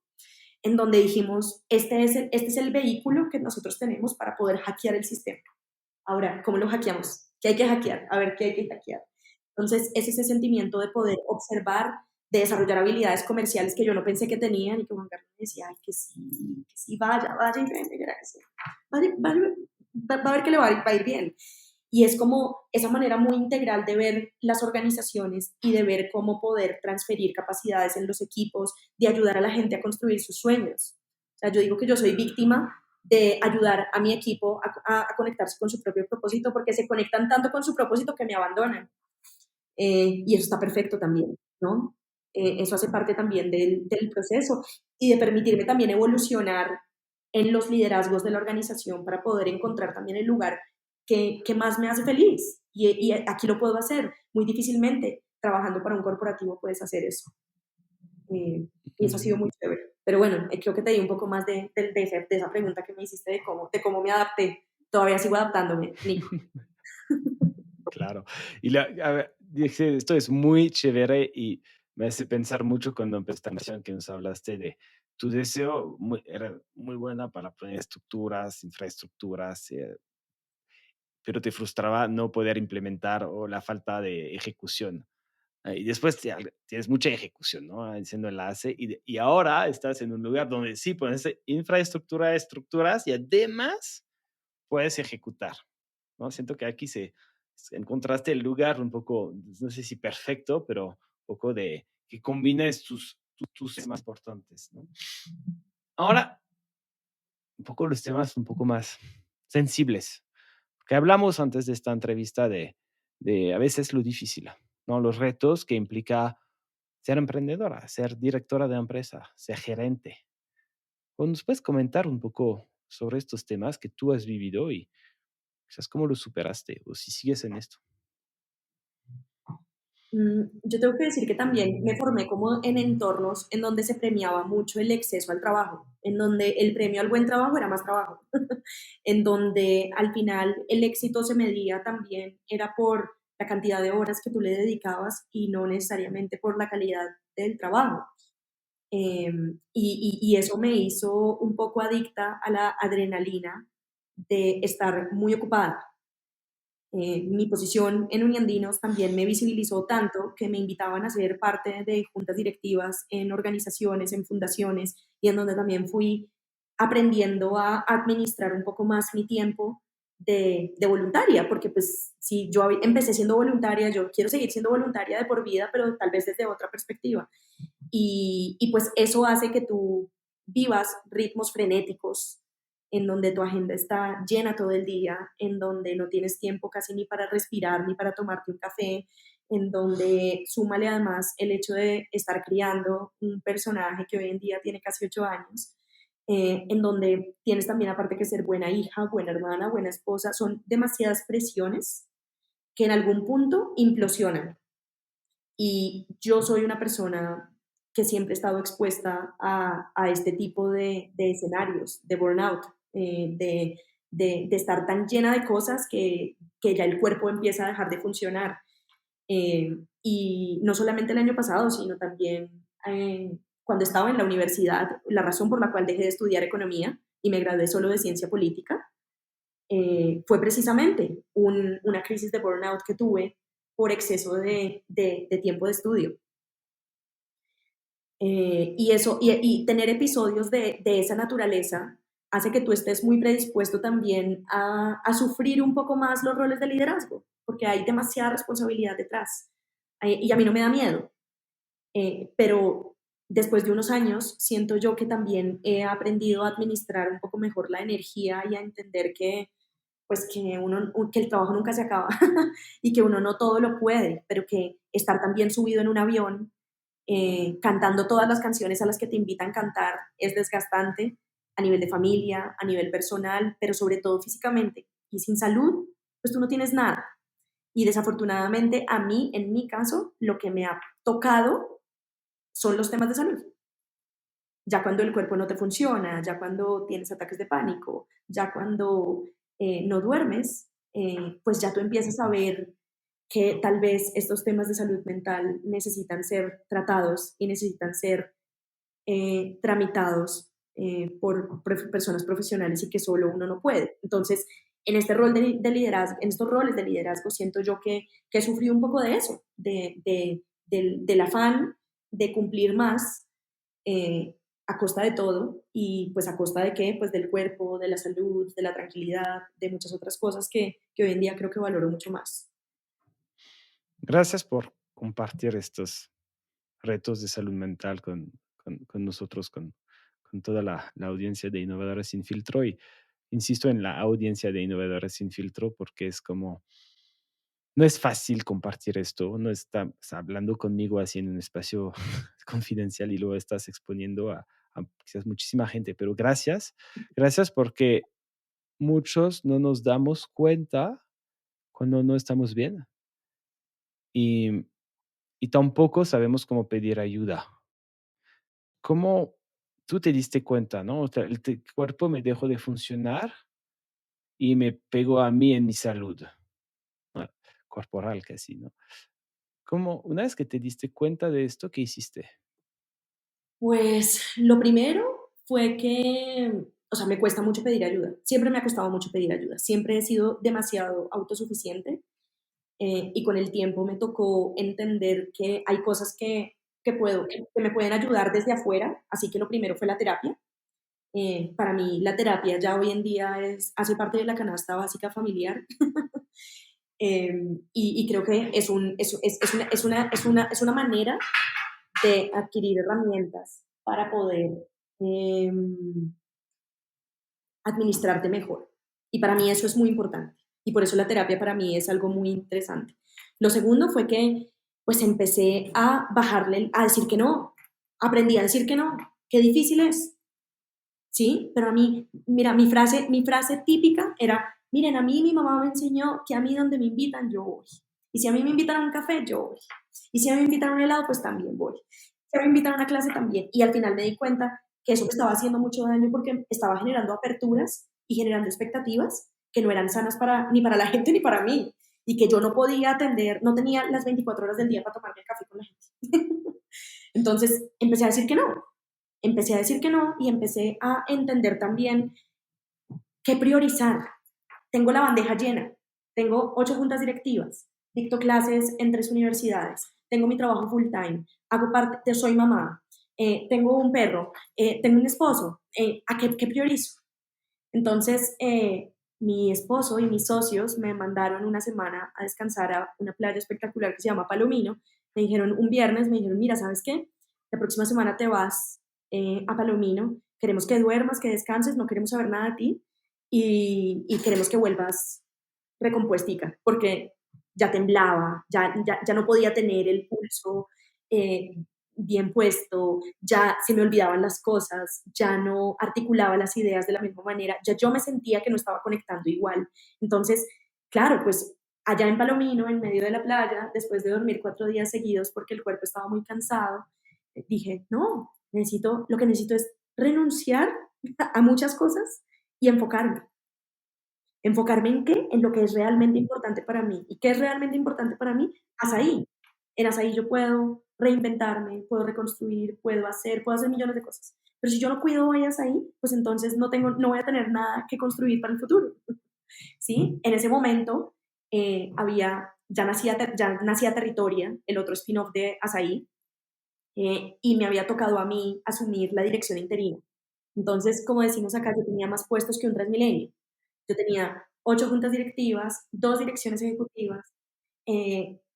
S1: en donde dijimos, este es el vehículo que nosotros tenemos para poder hackear el sistema. Ahora, ¿cómo lo hackeamos? ¿Qué hay que hackear? A ver, ¿qué hay que hackear? Entonces, es ese sentimiento de poder observar, de desarrollar habilidades comerciales que yo no pensé que tenían y que Juan Carlos me decía, ay, que sí, vaya, vaya, y verá que sí. Vaya, vaya, va a ver que le va a ir bien. Y es como esa manera muy integral de ver las organizaciones y de ver cómo poder transferir capacidades en los equipos, de ayudar a la gente a construir sus sueños. O sea, yo digo que yo soy víctima de ayudar a mi equipo a conectarse con su propio propósito, porque se conectan tanto con su propósito que me abandonan. Y eso está perfecto también, ¿no? Eso hace parte también del proceso y de permitirme también evolucionar en los liderazgos de la organización para poder encontrar también el lugar que más me hace feliz. Y aquí lo puedo hacer muy difícilmente. Trabajando para un corporativo puedes hacer eso. Y eso ha sido
S2: Ujú.
S1: muy chévere. Pero bueno, creo que te di un poco más de esa pregunta que me hiciste de cómo me adapté. Todavía sigo adaptándome, Nico.
S2: Claro. Y a ver, dije, esto es muy chévere y me hace pensar mucho cuando empezó esta canción que nos hablaste de tu deseo era muy buena para poner estructuras, infraestructuras, pero te frustraba no poder implementar o la falta de ejecución. Y después tienes mucha ejecución, ¿no? Haciendo enlace y ahora estás en un lugar donde sí pones infraestructura, estructuras y además puedes ejecutar, ¿no? Siento que aquí encontraste el lugar un poco, no sé si perfecto, pero un poco de que combines tus temas importantes, ¿no? Ahora, un poco los temas un poco más sensibles, que hablamos antes de esta entrevista de a veces lo difícil, ¿no? Los retos que implica ser emprendedora, ser directora de empresa, ser gerente. ¿O nos puedes comentar un poco sobre estos temas que tú has vivido y quizás cómo los superaste o si sigues en esto?
S1: Yo tengo que decir que también me formé como en entornos en donde se premiaba mucho el exceso al trabajo, en donde el premio al buen trabajo era más trabajo, en donde al final el éxito se medía también, era por la cantidad de horas que tú le dedicabas y no necesariamente por la calidad del trabajo. Y eso me hizo un poco adicta a la adrenalina de estar muy ocupada. Mi posición en Uniandinos también me visibilizó tanto que me invitaban a ser parte de juntas directivas en organizaciones, en fundaciones, y en donde también fui aprendiendo a administrar un poco más mi tiempo de voluntaria, porque pues si yo empecé siendo voluntaria, yo quiero seguir siendo voluntaria de por vida, pero tal vez desde otra perspectiva. Y pues eso hace que tú vivas ritmos frenéticos en donde tu agenda está llena todo el día, en donde no tienes tiempo casi ni para respirar ni para tomarte un café, en donde súmale además el hecho de estar criando un personaje que hoy en día tiene casi 8 años, en donde tienes también aparte que ser buena hija, buena hermana, buena esposa, son demasiadas presiones que en algún punto implosionan. Y yo soy una persona que siempre he estado expuesta a este tipo de escenarios, de burnout, de estar tan llena de cosas que ya el cuerpo empieza a dejar de funcionar. Y no solamente el año pasado, sino también cuando estaba en la universidad, la razón por la cual dejé de estudiar economía y me gradué solo de ciencia política fue precisamente una crisis de burnout que tuve por exceso de tiempo de estudio. Y tener episodios de esa naturaleza hace que tú estés muy predispuesto también a sufrir un poco más los roles de liderazgo, porque hay demasiada responsabilidad detrás. Y a mí no me da miedo, pero después de unos años siento yo que también he aprendido a administrar un poco mejor la energía y a entender que, pues que el trabajo nunca se acaba y que uno no todo lo puede, pero que estar también subido en un avión cantando todas las canciones a las que te invitan a cantar es desgastante a nivel de familia, a nivel personal, pero sobre todo físicamente. Y sin salud, pues tú no tienes nada. Y desafortunadamente a mí, en mi caso, lo que me ha tocado son los temas de salud. Ya cuando el cuerpo no te funciona, ya cuando tienes ataques de pánico, ya cuando no duermes, pues ya tú empiezas a ver que tal vez estos temas de salud mental necesitan ser tratados y necesitan ser tramitados por personas profesionales y que solo uno no puede. Entonces, en este rol de liderazgo, en estos roles de liderazgo, siento yo que sufrí un poco de eso, del afán de cumplir más a costa de todo y pues a costa de qué, pues del cuerpo, de la salud, de la tranquilidad, de muchas otras cosas que hoy en día creo que valoro mucho más.
S2: Gracias por compartir estos retos de salud mental con nosotros, con con toda la audiencia de Innovadores Sin Filtro y insisto en la audiencia de Innovadores Sin Filtro porque es como, no es fácil compartir esto, no estás hablando conmigo así en un espacio confidencial y luego estás exponiendo a quizás muchísima gente, pero gracias, gracias porque muchos no nos damos cuenta cuando no estamos bien y, y tampoco sabemos cómo pedir ayuda. ¿Cómo tú te diste cuenta, no? O sea, cuerpo me dejó de funcionar y me pegó a mí en mi salud, ah, corporal casi, ¿no? ¿Cómo, una vez que te diste cuenta de esto, qué hiciste?
S1: Pues lo primero fue que, o sea, me cuesta mucho pedir ayuda. Siempre me ha costado mucho pedir ayuda. Siempre he sido demasiado autosuficiente y con el tiempo me tocó entender que hay cosas que me pueden ayudar desde afuera. Así que lo primero fue la terapia. Para mí la terapia ya hoy en día hace parte de la canasta básica familiar. Y creo que es una manera de adquirir herramientas para poder eh, administrarte mejor. Y para mí eso es muy importante. Y por eso la terapia para mí es algo muy interesante. Lo segundo fue que pues empecé a bajarle, a decir que no. Aprendí a decir que no. Qué difícil es, ¿sí? Pero a mí, mira, mi frase típica era, miren, a mí mi mamá me enseñó que a mí donde me invitan, yo voy. Y si a mí me invitan a un café, yo voy. Y si a mí me invitan a un helado, pues también voy. Si a mí me invitan a una clase, también. Y al final me di cuenta que eso me estaba haciendo mucho daño porque estaba generando aperturas y generando expectativas que no eran sanas ni para la gente ni para mí. Y que yo no podía atender, no tenía las 24 horas del día para tomarme el café con la gente. Entonces empecé a decir que no, empecé a decir que no y empecé a entender también qué priorizar. Tengo la bandeja llena, tengo 8 juntas directivas, dicto clases en 3 universidades, tengo mi trabajo full time, hago parte, soy mamá, tengo un perro, tengo un esposo, ¿a qué priorizo? Entonces, mi esposo y mis socios me mandaron una semana a descansar a una playa espectacular que se llama Palomino. Me dijeron un viernes, me dijeron, mira, ¿sabes qué? La próxima semana te vas a Palomino, queremos que duermas, que descanses, no queremos saber nada de ti y queremos que vuelvas recompuestica, porque ya temblaba, ya no podía tener el pulso eh, bien puesto, ya se me olvidaban las cosas, ya no articulaba las ideas de la misma manera, ya yo me sentía que no estaba conectando igual. Entonces, claro, pues allá en Palomino, en medio de la playa, después de dormir 4 días seguidos porque el cuerpo estaba muy cansado, dije, no, lo que necesito es renunciar a muchas cosas y enfocarme. ¿Enfocarme en qué? En lo que es realmente importante para mí. ¿Y qué es realmente importante para mí? Azaí. En Azaí yo puedo reinventarme, puedo reconstruir, puedo hacer millones de cosas. Pero si yo no cuido hoy Azaí, pues entonces no voy a tener nada que construir para el futuro. ¿Sí? En ese momento ya nacía Territoria, el otro spin-off de Azaí, y me había tocado a mí asumir la dirección interina. Entonces, como decimos acá, yo tenía más puestos que un Transmilenio. Yo tenía 8 juntas directivas, 2 direcciones ejecutivas,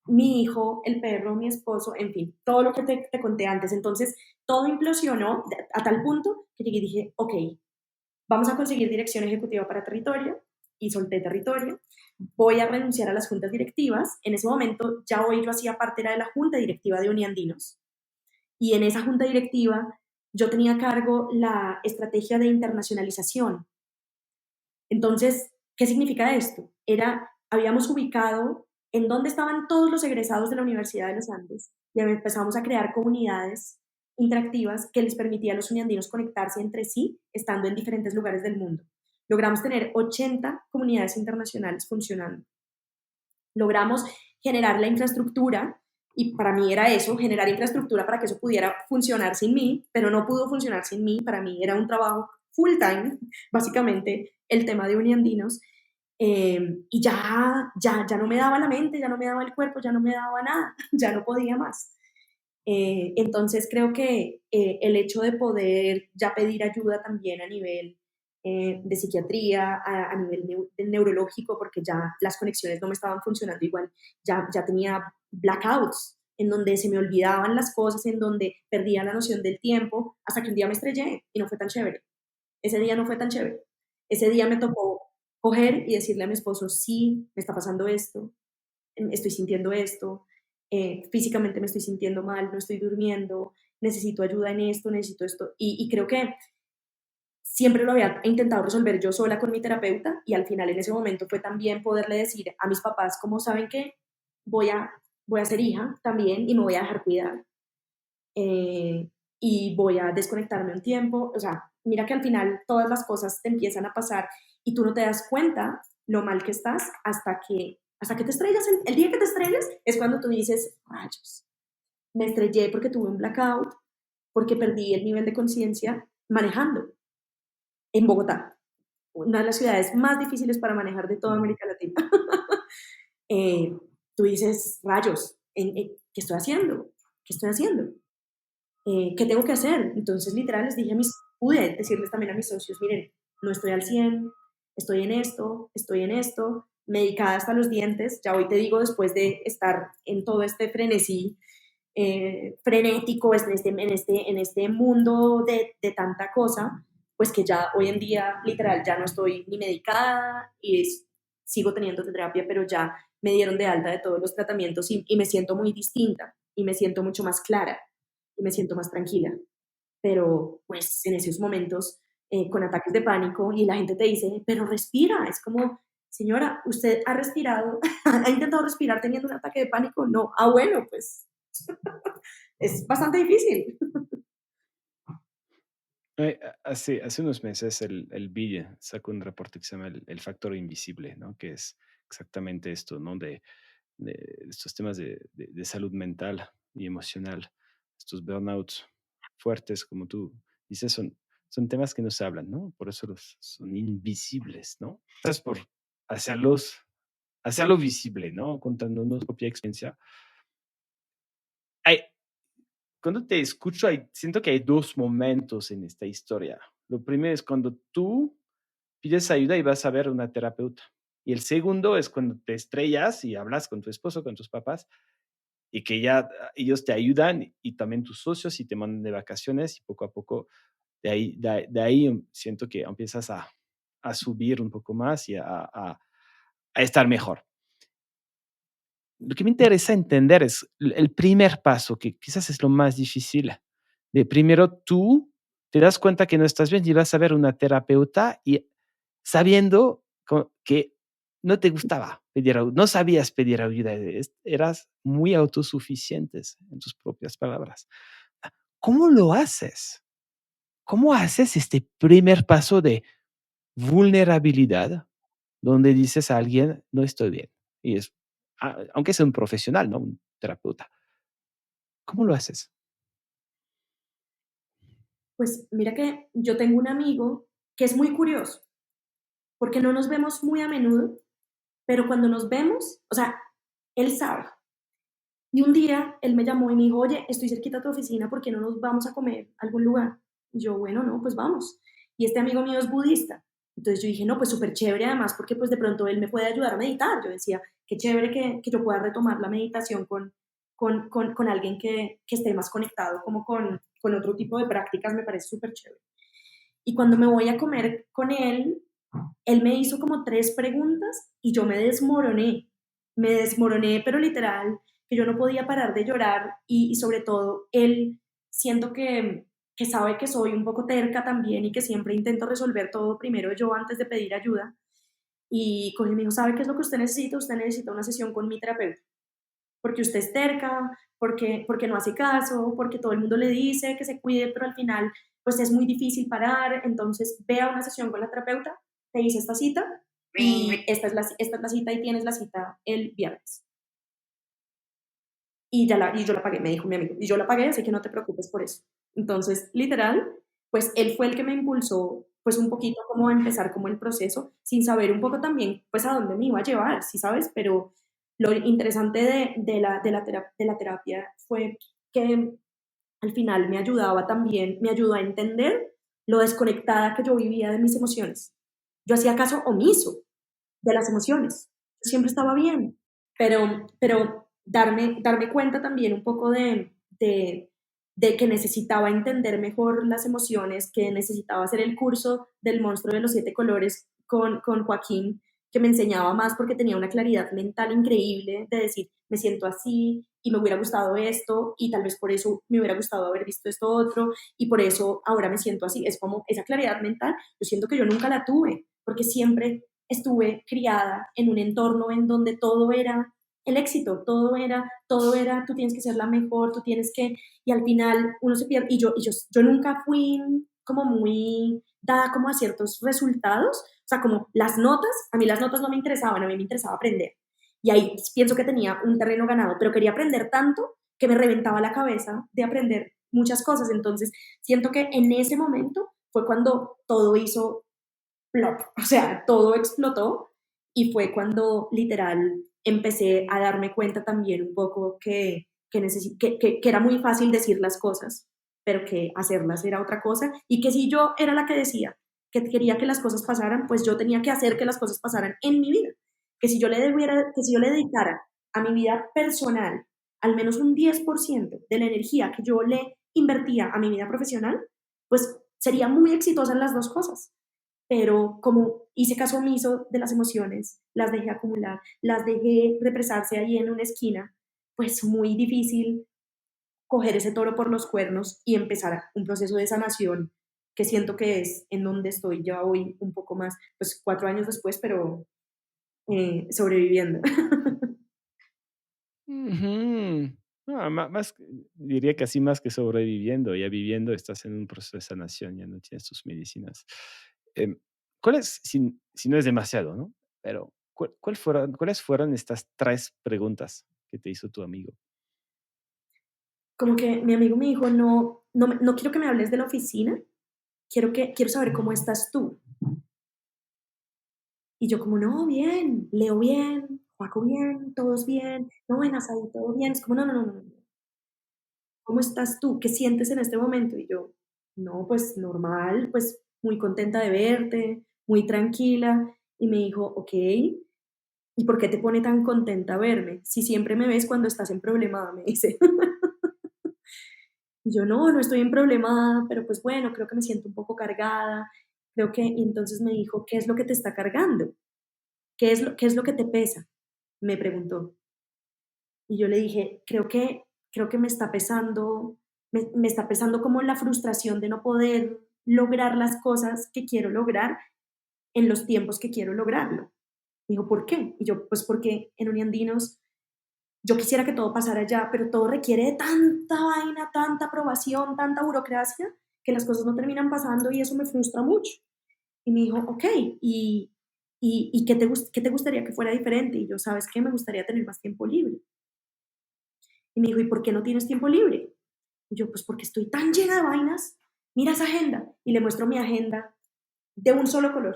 S1: mi hijo, el perro, mi esposo, en fin, todo lo que te conté antes. Entonces, todo implosionó a tal punto que llegué y dije, ok, vamos a conseguir dirección ejecutiva para territorio y solté territorio. Voy a renunciar a las juntas directivas. En ese momento, ya hoy yo hacía parte era de la junta directiva de Uniandinos. Y en esa junta directiva yo tenía a cargo la estrategia de internacionalización. Entonces, ¿qué significa esto? Habíamos ubicado en dónde estaban todos los egresados de la Universidad de los Andes y empezamos a crear comunidades interactivas que les permitía a los uniandinos conectarse entre sí estando en diferentes lugares del mundo. Logramos tener 80 comunidades internacionales funcionando. Logramos generar la infraestructura y para mí era eso, generar infraestructura para que eso pudiera funcionar sin mí, pero no pudo funcionar sin mí. Para mí era un trabajo full time, básicamente, el tema de Uniandinos. Y ya no me daba la mente, ya no me daba el cuerpo, ya no me daba nada, ya no podía más. Entonces creo que el hecho de poder ya pedir ayuda también a nivel de psiquiatría, a nivel neurológico, porque ya las conexiones no me estaban funcionando igual, ya tenía blackouts, en donde se me olvidaban las cosas, en donde perdía la noción del tiempo, hasta que un día me estrellé y no fue tan chévere. Ese día no fue tan chévere. Ese día me tocó coger y decirle a mi esposo, sí, me está pasando esto, estoy sintiendo esto, físicamente me estoy sintiendo mal, no estoy durmiendo, necesito ayuda en esto, necesito esto. Y creo que siempre lo había intentado resolver yo sola con mi terapeuta y al final en ese momento fue también poderle decir a mis papás, como saben que voy a, voy a ser hija también y me voy a dejar cuidar y voy a desconectarme un tiempo. O sea, mira que al final todas las cosas te empiezan a pasar y tú no te das cuenta lo mal que estás hasta que te estrellas. El día que te estrellas es cuando tú dices, rayos, me estrellé porque tuve un blackout, porque perdí el nivel de conciencia manejando en Bogotá, una de las ciudades más difíciles para manejar de toda América Latina. eh, Tú dices, rayos, ¿qué estoy haciendo? ¿Qué estoy haciendo? ¿Qué tengo que hacer? Entonces, literal, les dije pude decirles también a mis socios, miren, no estoy al 100, estoy en esto, medicada hasta los dientes, ya hoy te digo, después de estar en todo este frenesí frenético, en este mundo de tanta cosa, pues que ya hoy en día, literal, ya no estoy ni medicada y sigo teniendo terapia, pero ya me dieron de alta de todos los tratamientos y me siento muy distinta y me siento mucho más clara y me siento más tranquila. Pero pues en esos momentos, con ataques de pánico y la gente te dice, pero respira, es como, señora, ¿usted ha respirado? ¿Ha intentado respirar teniendo un ataque de pánico? No. Ah, bueno, pues es bastante difícil.
S2: Hace unos meses el BID sacó un reporte que se llama el factor invisible, ¿no? Que es exactamente esto, ¿no? De estos temas de salud mental y emocional, estos burnouts fuertes, como tú dices, son temas que no se hablan, ¿no? Por eso son invisibles, ¿no? Es por hacerlos, hacerlo visible, ¿no? Contando nuestra propia experiencia. Hay, cuando te escucho, siento que hay dos momentos en esta historia. Lo primero es cuando tú pides ayuda y vas a ver a una terapeuta. Y el segundo es cuando te estrellas y hablas con tu esposo, con tus papás, y que ya ellos te ayudan y también tus socios y te mandan de vacaciones y poco a poco de ahí siento que empiezas a subir un poco más y a estar mejor. Lo que me interesa entender es el primer paso, que quizás es lo más difícil. De primero tú te das cuenta que no estás bien y vas a ver una terapeuta y sabiendo que no te gustaba pedir ayuda, no sabías pedir ayuda, eras muy autosuficientes en tus propias palabras. ¿Cómo lo haces? ¿Cómo haces este primer paso de vulnerabilidad donde dices a alguien, no estoy bien? Y aunque sea un profesional, ¿no? Un terapeuta. ¿Cómo lo haces?
S1: Pues mira que yo tengo un amigo que es muy curioso, porque no nos vemos muy a menudo, pero cuando nos vemos, o sea, él sabe. Y un día él me llamó y me dijo, oye, estoy cerquita a tu oficina, ¿por qué no nos vamos a comer a algún lugar? Y yo, bueno, no, pues vamos. Y este amigo mío es budista. Entonces yo dije, no, pues súper chévere además, porque pues de pronto él me puede ayudar a meditar. Yo decía, qué chévere que yo pueda retomar la meditación con alguien que esté más conectado como con otro tipo de prácticas, me parece súper chévere. Y cuando me voy a comer con él me hizo como 3 preguntas y yo me desmoroné, pero literal, que yo no podía parar de llorar y sobre todo él siento que sabe que soy un poco terca también y que siempre intento resolver todo primero yo antes de pedir ayuda. Y con él me dijo, ¿sabe qué es lo que usted necesita? Usted necesita una sesión con mi terapeuta, porque usted es terca, porque no hace caso, porque todo el mundo le dice que se cuide, pero al final pues es muy difícil parar, entonces ve a una sesión con la terapeuta, te hice esta cita y esta es la cita y tienes la cita el viernes. Y yo la pagué, me dijo mi amigo, y yo la pagué, así que no te preocupes por eso. Entonces, literal, pues él fue el que me impulsó pues un poquito como a empezar como el proceso, sin saber un poco también pues a dónde me iba a llevar, ¿sí sabes? Pero lo interesante de la terapia fue que al final me ayudaba también, me ayudó a entender lo desconectada que yo vivía de mis emociones. Yo hacía caso omiso de las emociones. Yo siempre estaba bien, pero darme cuenta también un poco de que necesitaba entender mejor las emociones, que necesitaba hacer el curso del monstruo de los siete colores con Joaquín, que me enseñaba más porque tenía una claridad mental increíble de decir, me siento así y me hubiera gustado esto y tal vez por eso me hubiera gustado haber visto esto otro y por eso ahora me siento así. Es como esa claridad mental, yo siento que yo nunca la tuve porque siempre estuve criada en un entorno en donde todo era el éxito, todo era, tú tienes que ser la mejor, tú tienes que, y al final uno se pierde, yo nunca fui como muy dada como a ciertos resultados, o sea, como las notas, a mí las notas no me interesaban, a mí me interesaba aprender. Y ahí pienso que tenía un terreno ganado, pero quería aprender tanto que me reventaba la cabeza de aprender muchas cosas. Entonces, siento que en ese momento fue cuando todo hizo plop, o sea, todo explotó y fue cuando literal empecé a darme cuenta también un poco que era muy fácil decir las cosas, pero que hacerlas era otra cosa y que si yo era la que decía que quería que las cosas pasaran, pues yo tenía que hacer que las cosas pasaran en mi vida. Que si yo le dedicara a mi vida personal al menos un 10% de la energía que yo le invertía a mi vida profesional, pues sería muy exitosa en las dos cosas, pero como hice caso omiso de las emociones, las dejé acumular, las dejé represarse ahí en una esquina, pues muy difícil coger ese toro por los cuernos y empezar un proceso de sanación que siento que es en donde estoy ya hoy un poco más, pues 4 años después, pero sobreviviendo.
S2: Ujú. No, diría que así más que sobreviviendo, ya viviendo, estás en un proceso de sanación, ya no tienes tus medicinas. Em, si no es demasiado, ¿no? Pero, ¿cuáles fueron estas 3 preguntas que te hizo tu amigo?
S1: Como que mi amigo me dijo, no quiero que me hables de la oficina, quiero saber cómo estás tú. Y yo como, no, bien, Leo bien, Joaco bien, todos bien, no, en Asaí todo bien. Es como, no. ¿Cómo estás tú? ¿Qué sientes en este momento? Y yo, no, pues normal, pues muy contenta de verte, muy tranquila. Y me dijo, ok, ¿y por qué te pone tan contenta verme? Si siempre me ves cuando estás en problemada, me dice. Y yo, no estoy en problemada, pero pues bueno, creo que me siento un poco cargada. Y entonces me dijo, ¿qué es lo que te está cargando? Qué es lo que te pesa? Me preguntó. Y yo le dije, creo que me está pesando, me está pesando como la frustración de no poder lograr las cosas que quiero lograr en los tiempos que quiero lograrlo. Me dijo, ¿por qué? Y yo, pues porque en Uniandinos yo quisiera que todo pasara ya, pero todo requiere de tanta vaina, tanta aprobación, tanta burocracia, que las cosas no terminan pasando y eso me frustra mucho. Y me dijo, ok, ¿y qué te gustaría que fuera diferente? Y yo, ¿sabes qué? Me gustaría tener más tiempo libre. Y me dijo, ¿y por qué no tienes tiempo libre? Y yo, pues porque estoy tan llena de vainas. Mira esa agenda. Y le muestro mi agenda de un solo color.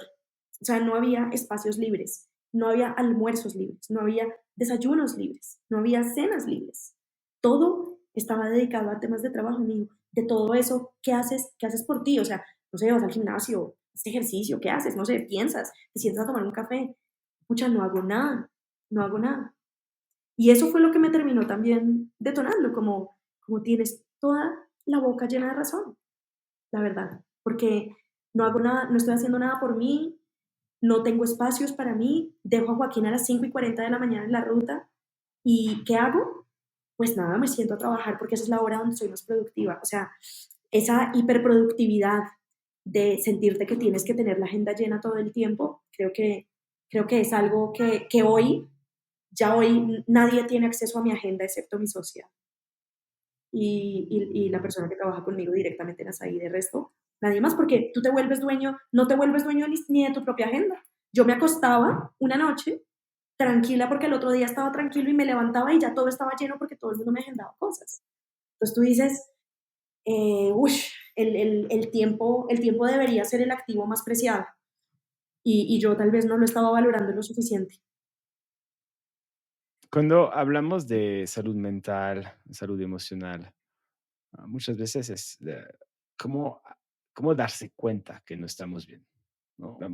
S1: O sea, no había espacios libres, no había almuerzos libres, no había desayunos libres, no había cenas libres. Todo estaba dedicado a temas de trabajo. Y me dijo, de todo eso, ¿qué haces? ¿Qué haces por ti? O sea, no sé, vas al gimnasio, haces ejercicio, ¿qué haces? No sé, piensas, te sientas a tomar un café. Pucha, no hago nada, no hago nada. Y eso fue lo que me terminó también detonando, como tienes toda la boca llena de razón, la verdad, porque no hago nada, no estoy haciendo nada por mí, no tengo espacios para mí, dejo a Joaquín a las 5:40 de la mañana en la ruta y ¿qué hago? Pues nada, me siento a trabajar porque esa es la hora donde soy más productiva. O sea, esa hiperproductividad de sentirte que tienes que tener la agenda llena todo el tiempo, creo que es algo que ya hoy nadie tiene acceso a mi agenda excepto mi socia y la persona que trabaja conmigo directamente en Asaí. De resto, nadie más, porque tú te vuelves dueño, no te vuelves dueño ni de tu propia agenda. Yo me acostaba una noche tranquila porque el otro día estaba tranquilo y me levantaba y ya todo estaba lleno porque todo el mundo me agendaba cosas. Entonces tú dices, uff, el tiempo debería ser el activo más preciado y yo tal vez no lo estaba valorando lo suficiente.
S2: Cuando hablamos de salud mental, salud emocional, muchas veces es cómo, cómo darse cuenta que no estamos bien, ¿no? La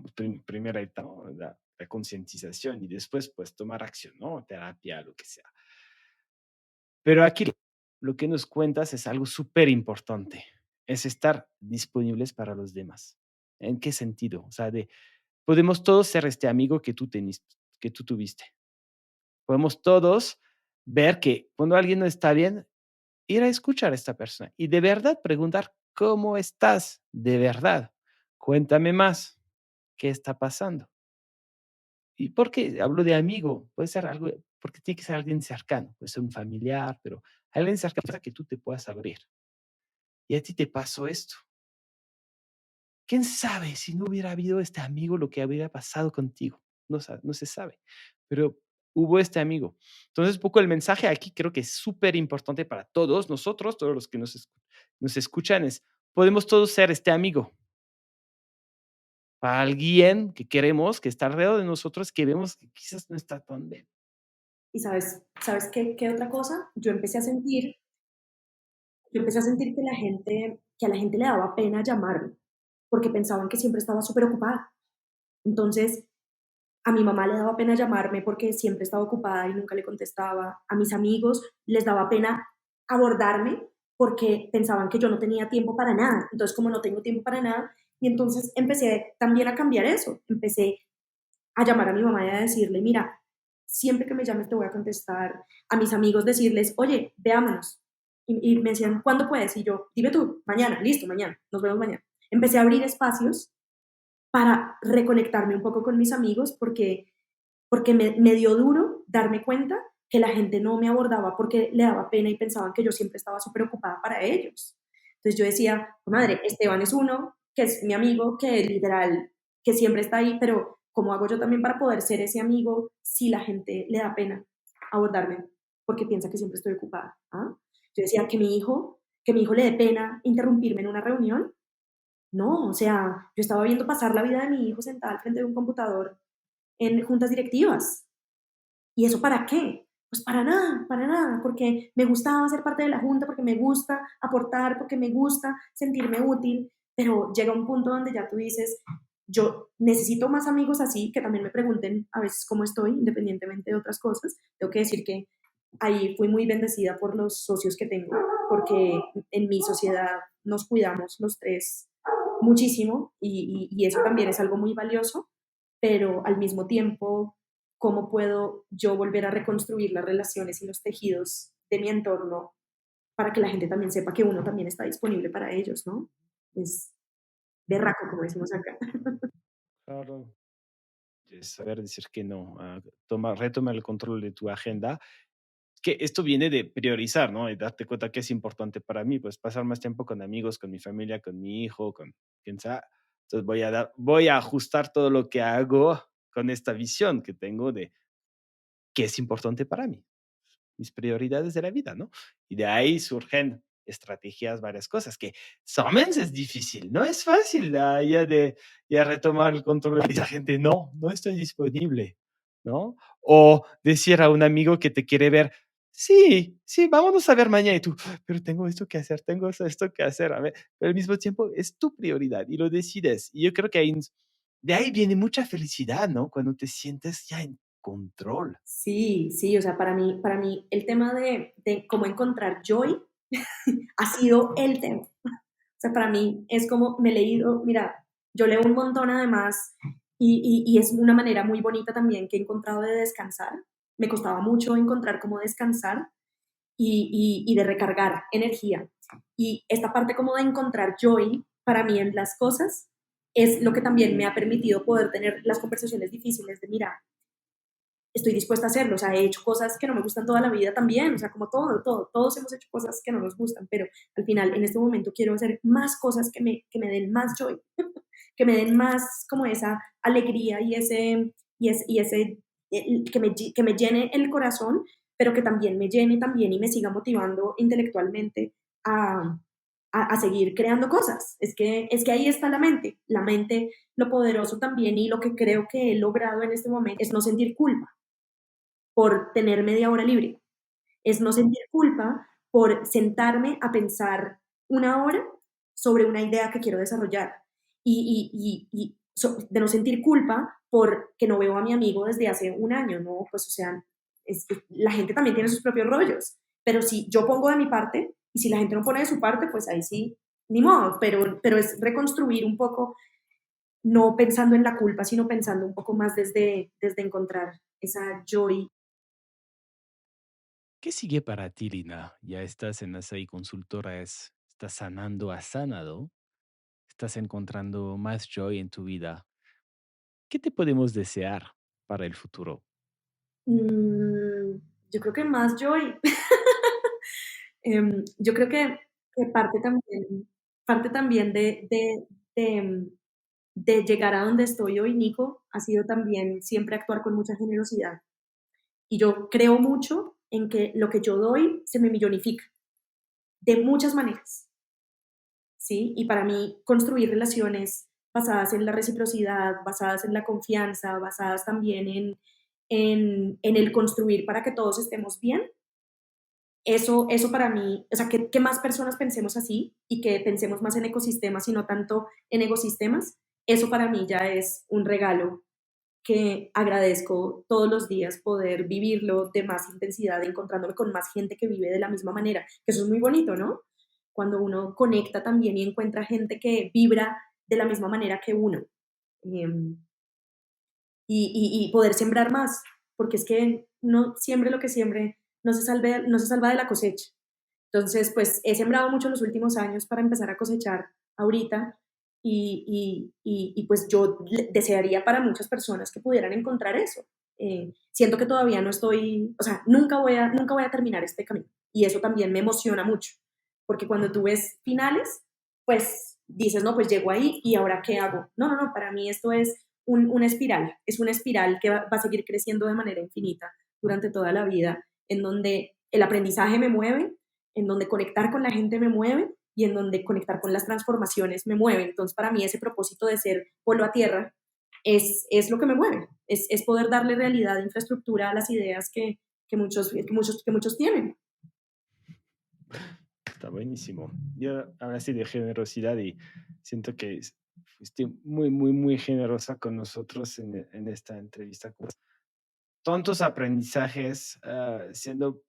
S2: primera etapa, ¿no? La concientización y después, pues, tomar acción, ¿no? Terapia, lo que sea. Pero aquí lo que nos cuentas es algo súper importante, es estar disponibles para los demás. ¿En qué sentido? O sea, podemos todos ser este amigo que tú tuviste. Podemos todos ver que cuando alguien no está bien, ir a escuchar a esta persona y de verdad preguntar, ¿cómo estás? De verdad, cuéntame más, ¿qué está pasando? ¿Y por qué hablo de amigo? Puede ser algo, porque tiene que ser alguien cercano, puede ser un familiar, pero alguien cercano que tú te puedas abrir. Y a ti te pasó esto. ¿Quién sabe si no hubiera habido este amigo lo que hubiera pasado contigo? No se sabe, pero hubo este amigo. Entonces, un poco el mensaje aquí creo que es súper importante para todos nosotros, todos los que nos escuchan, es, podemos todos ser este amigo para alguien que queremos, que está alrededor de nosotros, que vemos que quizás no está tan bien.
S1: Y ¿sabes qué otra cosa? Yo empecé a sentir que a la gente le daba pena llamarme, porque pensaban que siempre estaba súper ocupada. Entonces, a mi mamá le daba pena llamarme porque siempre estaba ocupada y nunca le contestaba. A mis amigos les daba pena abordarme porque pensaban que yo no tenía tiempo para nada. Entonces, como no tengo tiempo para nada, y entonces empecé también a cambiar eso. Empecé a llamar a mi mamá y a decirle, mira, siempre que me llames te voy a contestar. A mis amigos decirles, oye, veámonos. Y me decían, ¿cuándo puedes? Y yo, dime tú, mañana, listo, mañana, nos vemos mañana. Empecé a abrir espacios para reconectarme un poco con mis amigos porque me dio duro darme cuenta que la gente no me abordaba porque le daba pena y pensaban que yo siempre estaba súper ocupada para ellos. Entonces yo decía, madre, Esteban es uno, que es mi amigo, que literal, que siempre está ahí, pero ¿cómo hago yo también para poder ser ese amigo si la gente le da pena abordarme porque piensa que siempre estoy ocupada? ¿Ah? Yo decía, que mi hijo le dé pena interrumpirme en una reunión. No, o sea, yo estaba viendo pasar la vida de mi hijo sentada al frente de un computador en juntas directivas. ¿Y eso para qué? Pues para nada, porque me gustaba ser parte de la junta, porque me gusta aportar, porque me gusta sentirme útil, pero llega un punto donde ya tú dices, yo necesito más amigos así, que también me pregunten a veces cómo estoy, independientemente de otras cosas. Tengo que decir que ahí fui muy bendecida por los socios que tengo, porque en mi sociedad nos cuidamos los tres muchísimo y eso también es algo muy valioso, pero al mismo tiempo, ¿cómo puedo yo volver a reconstruir las relaciones y los tejidos de mi entorno para que la gente también sepa que uno también está disponible para ellos, ¿no? Es berraco, como decimos acá.
S2: Claro. Es saber decir que no, retoma el control de tu agenda, que esto viene de priorizar, ¿no? Y darte cuenta que es importante para mí, pues pasar más tiempo con amigos, con mi familia, con mi hijo, con quien sea. Entonces voy a ajustar todo lo que hago con esta visión que tengo de qué es importante para mí, mis prioridades de la vida, ¿no? Y de ahí surgen estrategias, varias cosas, que Somens es difícil, no es fácil ya retomar el control de la gente, no estoy disponible, ¿no? O decir a un amigo que te quiere ver, sí, vámonos a ver mañana y tú, pero tengo esto que hacer, tengo esto que hacer, a ver, pero al mismo tiempo es tu prioridad y lo decides. Y yo creo que de ahí viene mucha felicidad, ¿no? Cuando te sientes ya en control.
S1: Sí, sí, o sea, para mí el tema de cómo encontrar joy ha sido el tema. O sea, para mí es como me he leído, mira, yo leo un montón además y es una manera muy bonita también que he encontrado de descansar. Me costaba mucho encontrar cómo descansar y de recargar energía. Y esta parte como de encontrar joy para mí en las cosas es lo que también me ha permitido poder tener las conversaciones difíciles de, mira, estoy dispuesta a hacerlo. O sea, he hecho cosas que no me gustan toda la vida también, o sea, como todos hemos hecho cosas que no nos gustan, pero al final, en este momento, quiero hacer más cosas que me den más joy, que me den más como esa alegría que me llene el corazón, pero que también me llene también y me siga motivando intelectualmente a, a seguir creando cosas. Es que ahí está la mente, lo poderoso también y lo que creo que he logrado en este momento es no sentir culpa por tener media hora libre, es no sentir culpa por sentarme a pensar una hora sobre una idea que quiero desarrollar de no sentir culpa porque no veo a mi amigo desde hace un año, ¿no? Pues o sea, la gente también tiene sus propios rollos pero si yo pongo de mi parte y si la gente no pone de su parte, pues ahí sí, ni modo, pero es reconstruir un poco, no pensando en la culpa, sino pensando un poco más desde encontrar esa joy.
S2: ¿Qué sigue para ti, Lina? Ya estás en Asahi Consultora, estás sanando, has sanado, estás encontrando más joy en tu vida. ¿Qué te podemos desear para el futuro?
S1: Mm, yo creo que más joy. Yo creo que parte también de llegar a donde estoy hoy, Nico, ha sido también siempre actuar con mucha generosidad. Y yo creo mucho en que lo que yo doy se me millonifica de muchas maneras, ¿sí? Y para mí construir relaciones basadas en la reciprocidad, basadas en la confianza, basadas también en el construir para que todos estemos bien, eso para mí, o sea, que más personas pensemos así y que pensemos más en ecosistemas y no tanto en ecosistemas, eso para mí ya es un regalo que agradezco todos los días poder vivirlo de más intensidad, encontrándome con más gente que vive de la misma manera, que eso es muy bonito, ¿no? Cuando uno conecta también y encuentra gente que vibra de la misma manera que uno. Em, y poder sembrar más, porque es que no siembre lo que siembre, no se salva de la cosecha. Entonces, pues he sembrado mucho en los últimos años para empezar a cosechar ahorita y pues yo desearía para muchas personas que pudieran encontrar eso. Siento que todavía no estoy, o sea, nunca voy a terminar este camino y eso también me emociona mucho, porque cuando tú ves finales, pues dices, no, pues llego ahí y ahora qué hago. No, no, no, para mí esto es una espiral, es una espiral que va a seguir creciendo de manera infinita durante toda la vida, en donde el aprendizaje me mueve, en donde conectar con la gente me mueve y en donde conectar con las transformaciones me mueve. Entonces, para mí ese propósito de ser polo a tierra es lo que me mueve, es poder darle realidad, infraestructura a las ideas que muchos tienen.
S2: Está buenísimo. Yo hablaste de generosidad y siento que fuiste muy, muy, muy generosa con nosotros en esta entrevista. Tontos aprendizajes, siendo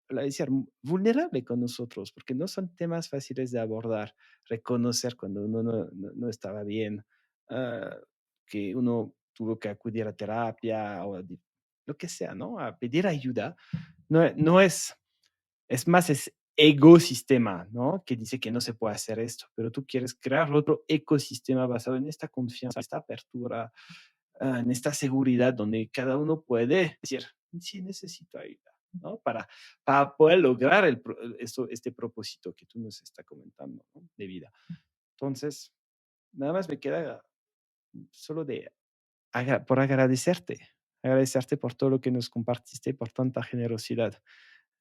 S2: la decir, vulnerable con nosotros, porque no son temas fáciles de abordar, reconocer cuando uno no estaba bien, ah, que uno tuvo que acudir a terapia o lo que sea, ¿no? A pedir ayuda. No es más, es ecosistema, ¿no? Que dice que no se puede hacer esto, pero tú quieres crear otro ecosistema basado en esta confianza, esta apertura, en esta seguridad donde cada uno puede decir, sí necesito ayuda, ¿no? Para poder lograr este propósito que tú nos estás comentando, ¿no? De vida. Entonces, nada más me queda solo por agradecerte por todo lo que nos compartiste, por tanta generosidad.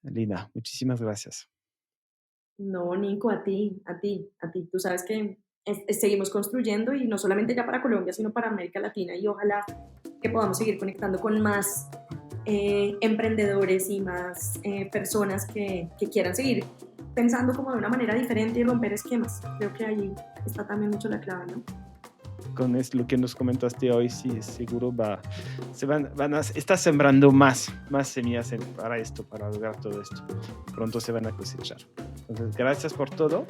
S2: Lina, muchísimas gracias.
S1: No, Nico, a ti, a ti, a ti. Tú sabes que seguimos construyendo y no solamente ya para Colombia, sino para América Latina y ojalá que podamos seguir conectando con más emprendedores y más personas que quieran seguir pensando como de una manera diferente y romper esquemas. Creo que ahí está también mucho la clave, ¿no?
S2: Con lo que nos comentaste hoy, sí, seguro estás sembrando más semillas para esto, para lograr todo esto. Pronto se van a cosechar. Entonces, gracias por todo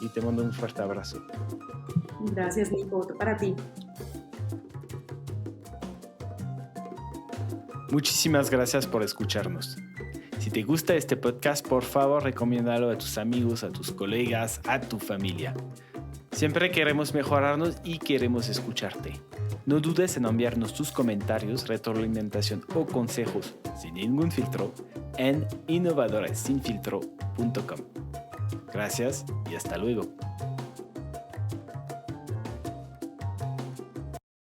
S2: y te mando un fuerte abrazo.
S1: Gracias, Nico. Otro para ti.
S2: Muchísimas gracias por escucharnos. Si te gusta este podcast, por favor, recomiéndalo a tus amigos, a tus colegas, a tu familia. Siempre queremos mejorarnos y queremos escucharte. No dudes en enviarnos tus comentarios, retroalimentación o consejos sin ningún filtro en innovadoresinfiltro.com. Gracias y hasta luego.